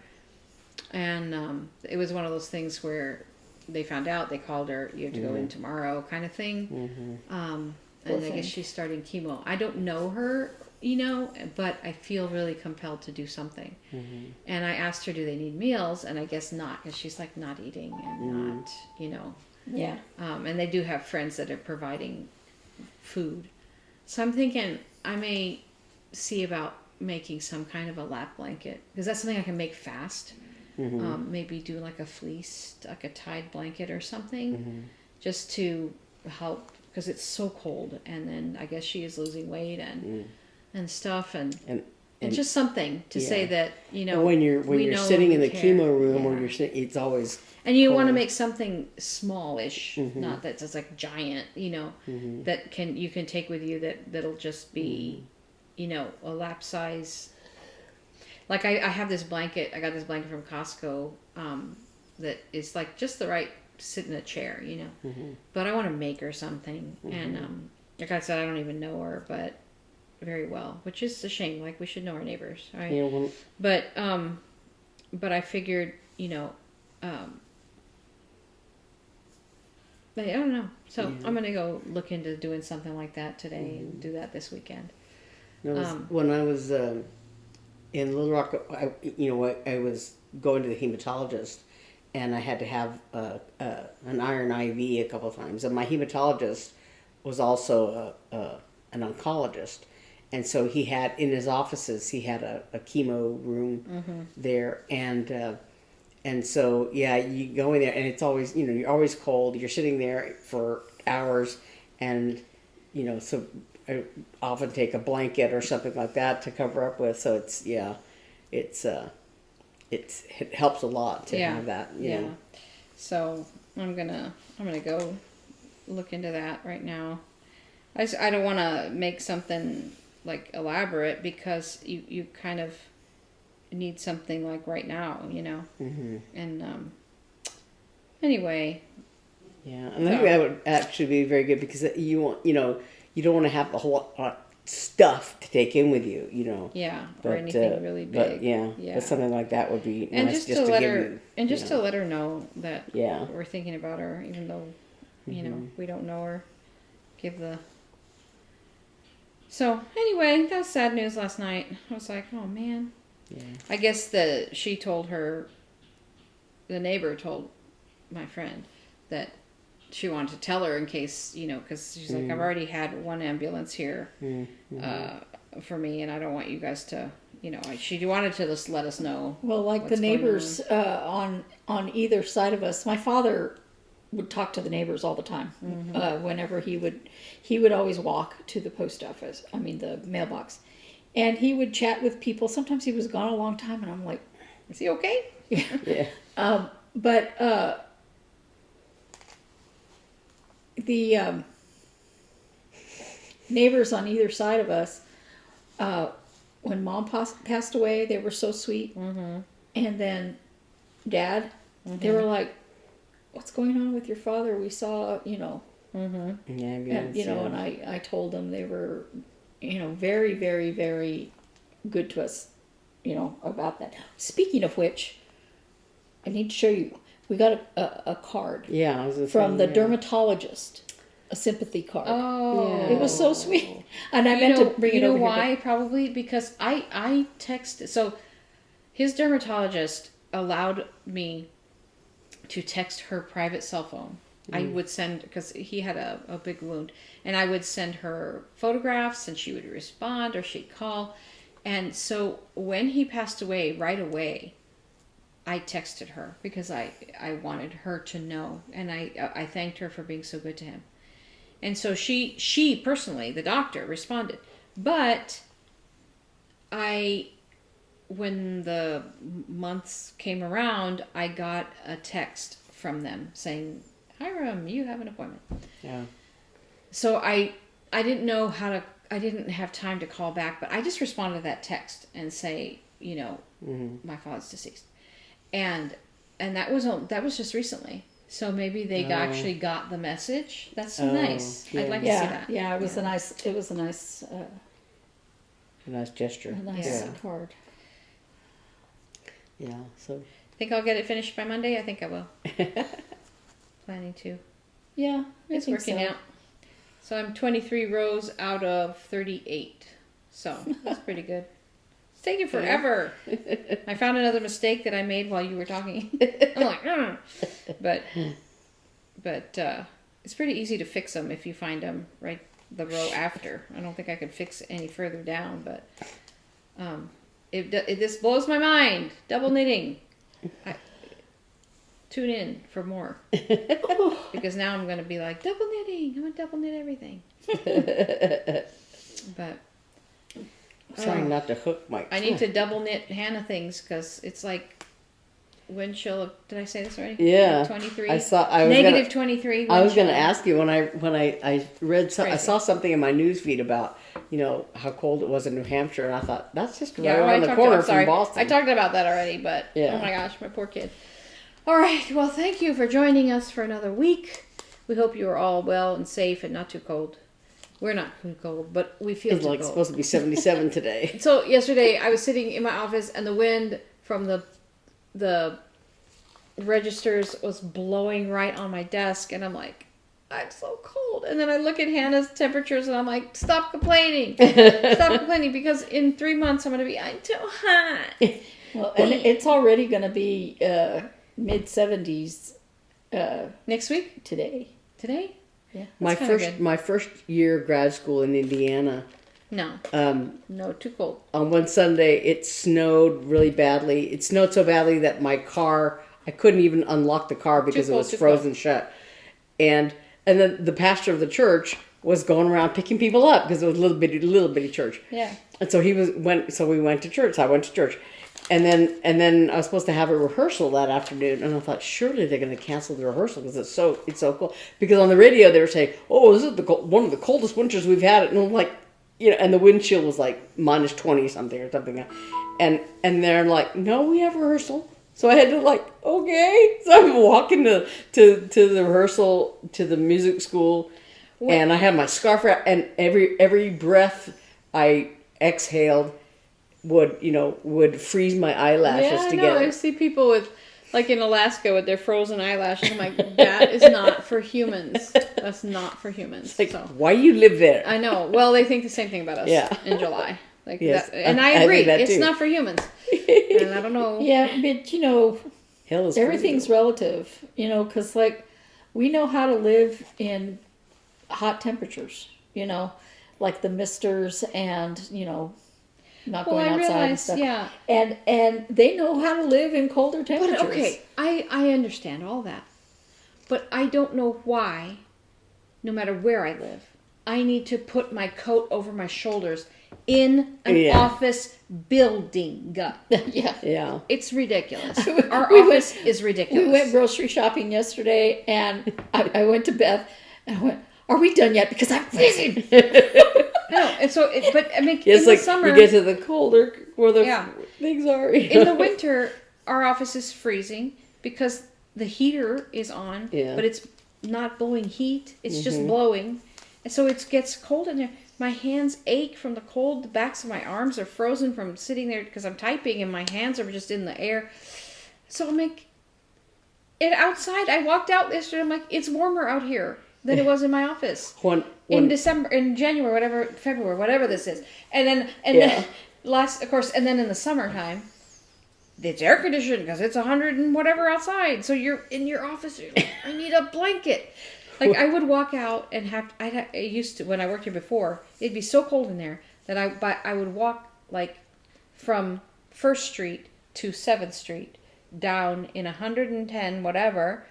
[SPEAKER 1] And it was one of those things where they found out, they called her, you have to go in tomorrow, kind of thing. And I guess she's starting chemo. I don't know her, but I feel really compelled to do something. And I asked her, do they need meals? And I guess not, because she's like not eating and not,
[SPEAKER 3] Yeah.
[SPEAKER 1] and they do have friends that are providing food. So I'm thinking I may see about making some kind of a lap blanket, because that's something I can make fast. Maybe do like a fleece, like a tied blanket or something, just to help, because it's so cold. And then I guess she is losing weight and stuff, and just something to say that,
[SPEAKER 2] when you're sitting in the chemo room, or you're sitting, it's always.
[SPEAKER 1] And you want to make something smallish, not that's just like giant, that you can take with you, that'll just be, a lap size. Like I have this blanket, I got this blanket from Costco, that is like just the right to sit in a chair, but I want to make her something. And, like I said, I don't even know her, but very well, which is a shame. Like, we should know our neighbors, right?
[SPEAKER 2] Yeah, well,
[SPEAKER 1] but I figured, I don't know. So I'm going to go look into doing something like that today and do that this weekend.
[SPEAKER 2] When I was in Little Rock, I was going to the hematologist, and I had to have an iron IV a couple of times. And my hematologist was also an oncologist. And so he had, in his offices, he had a chemo room there. And so, you go in there, and it's always, you're always cold. You're sitting there for hours, and, so I often take a blanket or something like that to cover up with. So it helps a lot to have that, you know.
[SPEAKER 1] So I'm gonna go look into that right now. I don't want to make something like elaborate, because you kind of need something like right now, and anyway. Yeah,
[SPEAKER 2] and I think that would actually be very good, because you want, you don't want to have a whole lot of stuff to take in with you,
[SPEAKER 1] Yeah, or anything really big.
[SPEAKER 2] But something like that would be
[SPEAKER 1] and
[SPEAKER 2] nice,
[SPEAKER 1] just to let her,
[SPEAKER 2] give you,
[SPEAKER 1] and just to let her know that
[SPEAKER 2] Yeah.
[SPEAKER 1] we're thinking about her, even though we don't know her. So anyway, that was sad news last night. I was like, oh man.
[SPEAKER 2] Yeah.
[SPEAKER 1] I guess she told her, the neighbor told my friend that she wanted to tell her in case, because she's like, I've already had one ambulance here for me, and I don't want you guys to, she wanted to just let us know.
[SPEAKER 3] Well, like the neighbors on either side of us, my father would talk to the neighbors all the time. Whenever he would always walk to the post office, the mailbox, and he would chat with people. Sometimes he was gone a long time, and I'm like, is he okay?
[SPEAKER 2] Yeah.
[SPEAKER 3] But the neighbors on either side of us, when Mom passed away, they were so sweet.
[SPEAKER 1] Mm-hmm.
[SPEAKER 3] And then Dad, they were like, "What's going on with your father? We saw,
[SPEAKER 1] Mm-hmm.
[SPEAKER 2] Yeah,
[SPEAKER 3] and, and I told them they were, very, very, very good to us, about that. Speaking of which, I need to show you. We got a card
[SPEAKER 2] Yeah, I was gonna
[SPEAKER 3] from
[SPEAKER 2] say,
[SPEAKER 3] the
[SPEAKER 2] yeah.
[SPEAKER 3] dermatologist, a sympathy card.
[SPEAKER 1] Oh.
[SPEAKER 2] Yeah.
[SPEAKER 3] It was so sweet. And I meant to bring it over
[SPEAKER 1] why?
[SPEAKER 3] here.
[SPEAKER 1] Probably because I texted. So his dermatologist allowed me to text her private cell phone. I would send, because he had a big wound, and I would send her photographs and she would respond or she'd call. And so when he passed away, right away, I texted her because I wanted her to know, and I thanked her for being so good to him. And so she personally, the doctor, responded. But when the months came around, I got a text from them saying, "Hiram, you have an appointment."
[SPEAKER 2] Yeah.
[SPEAKER 1] So I didn't know I didn't have time to call back, but I just responded to that text and say, my father's deceased. And that was just recently. So maybe they actually got the message. That's so nice.
[SPEAKER 2] yeah.
[SPEAKER 1] I'd like to see that.
[SPEAKER 3] Yeah, it was a nice
[SPEAKER 2] A nice gesture. Yeah.
[SPEAKER 3] card.
[SPEAKER 2] Yeah. So.
[SPEAKER 1] Think I'll get it finished by Monday? I think I will. Planning to.
[SPEAKER 3] Yeah,
[SPEAKER 1] It's working out. So I'm 23 rows out of 38. So that's pretty good. It's taking forever. I found another mistake that I made while you were talking. I'm like, but it's pretty easy to fix them if you find them right the row after. I don't think I could fix any further down, but this blows my mind. Double knitting. Tune in for more. Because now I'm going to be like, double knitting. I'm going to double knit everything. But
[SPEAKER 2] I'm trying not to hook my.
[SPEAKER 1] I need to double knit Hannah things because it's like wind chill of, did I say this already?
[SPEAKER 2] Yeah.
[SPEAKER 1] 23.
[SPEAKER 2] I saw. I was
[SPEAKER 1] Negative
[SPEAKER 2] gonna,
[SPEAKER 1] 23.
[SPEAKER 2] I was going to
[SPEAKER 1] wind chill.
[SPEAKER 2] ask you when I read. I
[SPEAKER 1] Crazy.
[SPEAKER 2] saw something in my news feed about how cold it was in New Hampshire, and I thought that's just right
[SPEAKER 1] Yeah, well,
[SPEAKER 2] around the corner from Boston.
[SPEAKER 1] I talked about that already, but
[SPEAKER 2] Yeah.
[SPEAKER 1] oh my gosh, my poor kid. All right. Well, thank you for joining us for another week. We hope you are all well and safe and not too cold. We're not too cold, but we feel
[SPEAKER 2] It's
[SPEAKER 1] too
[SPEAKER 2] like
[SPEAKER 1] cold.
[SPEAKER 2] supposed to be 77 today.
[SPEAKER 1] So yesterday I was sitting in my office and the wind from the registers was blowing right on my desk, and I'm like, I'm so cold. And then I look at Hannah's temperatures and I'm like, stop complaining. Stop complaining, because in 3 months I'm too hot.
[SPEAKER 3] Well, and it's already going to be mid-70s
[SPEAKER 1] Next week?
[SPEAKER 3] today.
[SPEAKER 1] Today?
[SPEAKER 3] Yeah.
[SPEAKER 2] My
[SPEAKER 1] kinda
[SPEAKER 2] first
[SPEAKER 1] good.
[SPEAKER 2] my first year of grad school in Indiana.
[SPEAKER 1] No. No, too cold.
[SPEAKER 2] On one Sunday, it snowed really badly. It snowed so badly that my car, I couldn't even unlock the car because it
[SPEAKER 1] cold,
[SPEAKER 2] was
[SPEAKER 1] too
[SPEAKER 2] frozen shut. And then the pastor of the church was going around picking people up because it was a little bitty church.
[SPEAKER 3] Yeah.
[SPEAKER 2] And so we went to church. I went to church. And then I was supposed to have a rehearsal that afternoon, and I thought surely they're going to cancel the rehearsal because it's so cool. Because on the radio they were saying, "Oh, this is one of the coldest winters we've had," and I'm like, and the wind chill was like minus 20 something or something, and they're like, "No, we have rehearsal." So I had to okay. So I'm walking to the rehearsal to the music school, and I had my scarf wrapped, and every breath I exhaled would freeze my eyelashes together.
[SPEAKER 1] I see people with, in Alaska with their frozen eyelashes. I'm like, that is not for humans. That's not for humans.
[SPEAKER 2] Why you live there?
[SPEAKER 1] I know. Well, they think the same thing about us in July.
[SPEAKER 2] Yes,
[SPEAKER 1] and I
[SPEAKER 2] I
[SPEAKER 1] agree.
[SPEAKER 2] think that
[SPEAKER 1] It's
[SPEAKER 2] too.
[SPEAKER 1] not for humans. And I don't know.
[SPEAKER 3] Yeah, but
[SPEAKER 2] Hell is
[SPEAKER 3] everything's relative, because we know how to live in hot temperatures, like the misters and, not going outside and stuff.
[SPEAKER 1] yeah.
[SPEAKER 3] And they know how to live in colder temperatures.
[SPEAKER 1] But okay, I understand all that. But I don't know why, no matter where I live, I need to put my coat over my shoulders in an office building.
[SPEAKER 3] Yeah.
[SPEAKER 2] Yeah.
[SPEAKER 1] It's ridiculous. Our office is ridiculous.
[SPEAKER 3] We went grocery shopping yesterday, and I went to Beth, And I went, are we done yet? Because I'm freezing.
[SPEAKER 1] No, and so, but I mean,
[SPEAKER 2] It's
[SPEAKER 1] in
[SPEAKER 2] like
[SPEAKER 1] the summer,
[SPEAKER 2] you get to the colder where the
[SPEAKER 1] Yeah.
[SPEAKER 2] things are.
[SPEAKER 1] in the winter, our office is freezing because the heater is on,
[SPEAKER 2] Yeah.
[SPEAKER 1] but it's not blowing heat. It's just blowing. And so it gets cold in there. My hands ache from the cold. The backs of my arms are frozen from sitting there because I'm typing and my hands are just in the air. So I'm like, outside, I walked out yesterday. I'm like, it's warmer out here than it was in my office. In December, in January, February, whatever this is. And then of course, and then in the summertime, it's air conditioned because it's 100 and whatever outside. So you're in your office, you're like, I need a blanket. Like I would walk out and I used to, when I worked here before, it'd be so cold in there that I would walk like from 1st Street to 7th Street down in 110 whatever,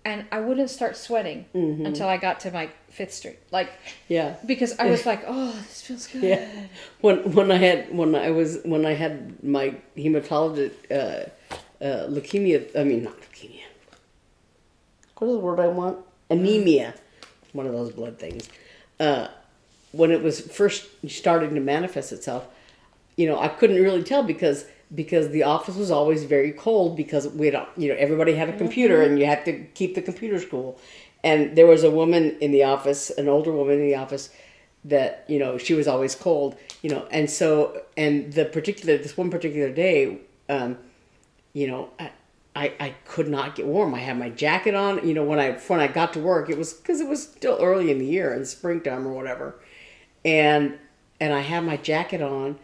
[SPEAKER 1] and I wouldn't start sweating until I got to my 5th Street. Like,
[SPEAKER 2] yeah,
[SPEAKER 1] because I was like, oh, this feels good.
[SPEAKER 2] Yeah. When I had my hematologist leukemia. I mean, not leukemia. What is the word I want? Anemia. One of those blood things. When it was first starting to manifest itself, I couldn't really tell because the office was always very cold because everybody had a computer and you had to keep the computers cool. And there was a woman in the office, an older woman in the office, that she was always cold. And so this one particular day, I could not get warm. I had my jacket on. When I got to work, it was because it was still early in the year in springtime or whatever, and I had my jacket on.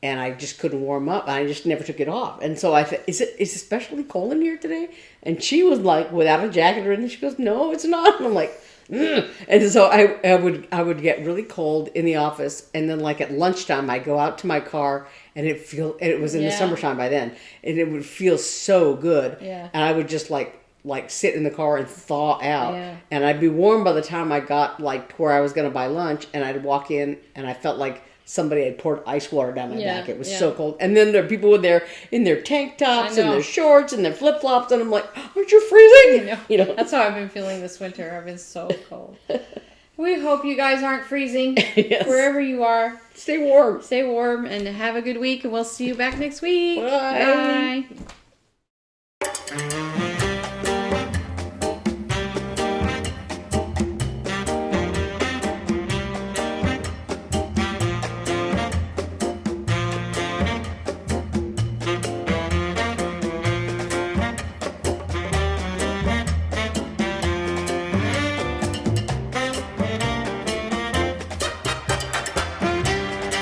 [SPEAKER 2] And I just couldn't warm up. I just never took it off. And so I thought, is it especially cold in here today? And she was like, without a jacket or anything, she goes, no, it's not. And I'm like, ugh. And so I would get really cold in the office. And then like at lunchtime, I'd go out to my car and it was in the summertime by then. And it would feel so good.
[SPEAKER 1] Yeah.
[SPEAKER 2] And I would just like sit in the car and thaw out.
[SPEAKER 1] Yeah.
[SPEAKER 2] And I'd be warm by the time I got like to where I was going to buy lunch. And I'd walk in and I felt like somebody had poured ice water down my back. It was so cold. And then there are people in their tank tops and their shorts and their flip flops, and I'm like, aren't you freezing?
[SPEAKER 1] That's how I've been feeling this winter. I've been so cold. We hope you guys aren't freezing wherever you are.
[SPEAKER 2] Stay warm.
[SPEAKER 1] Stay warm and have a good week, and we'll see you back next week.
[SPEAKER 2] Bye.
[SPEAKER 1] Bye.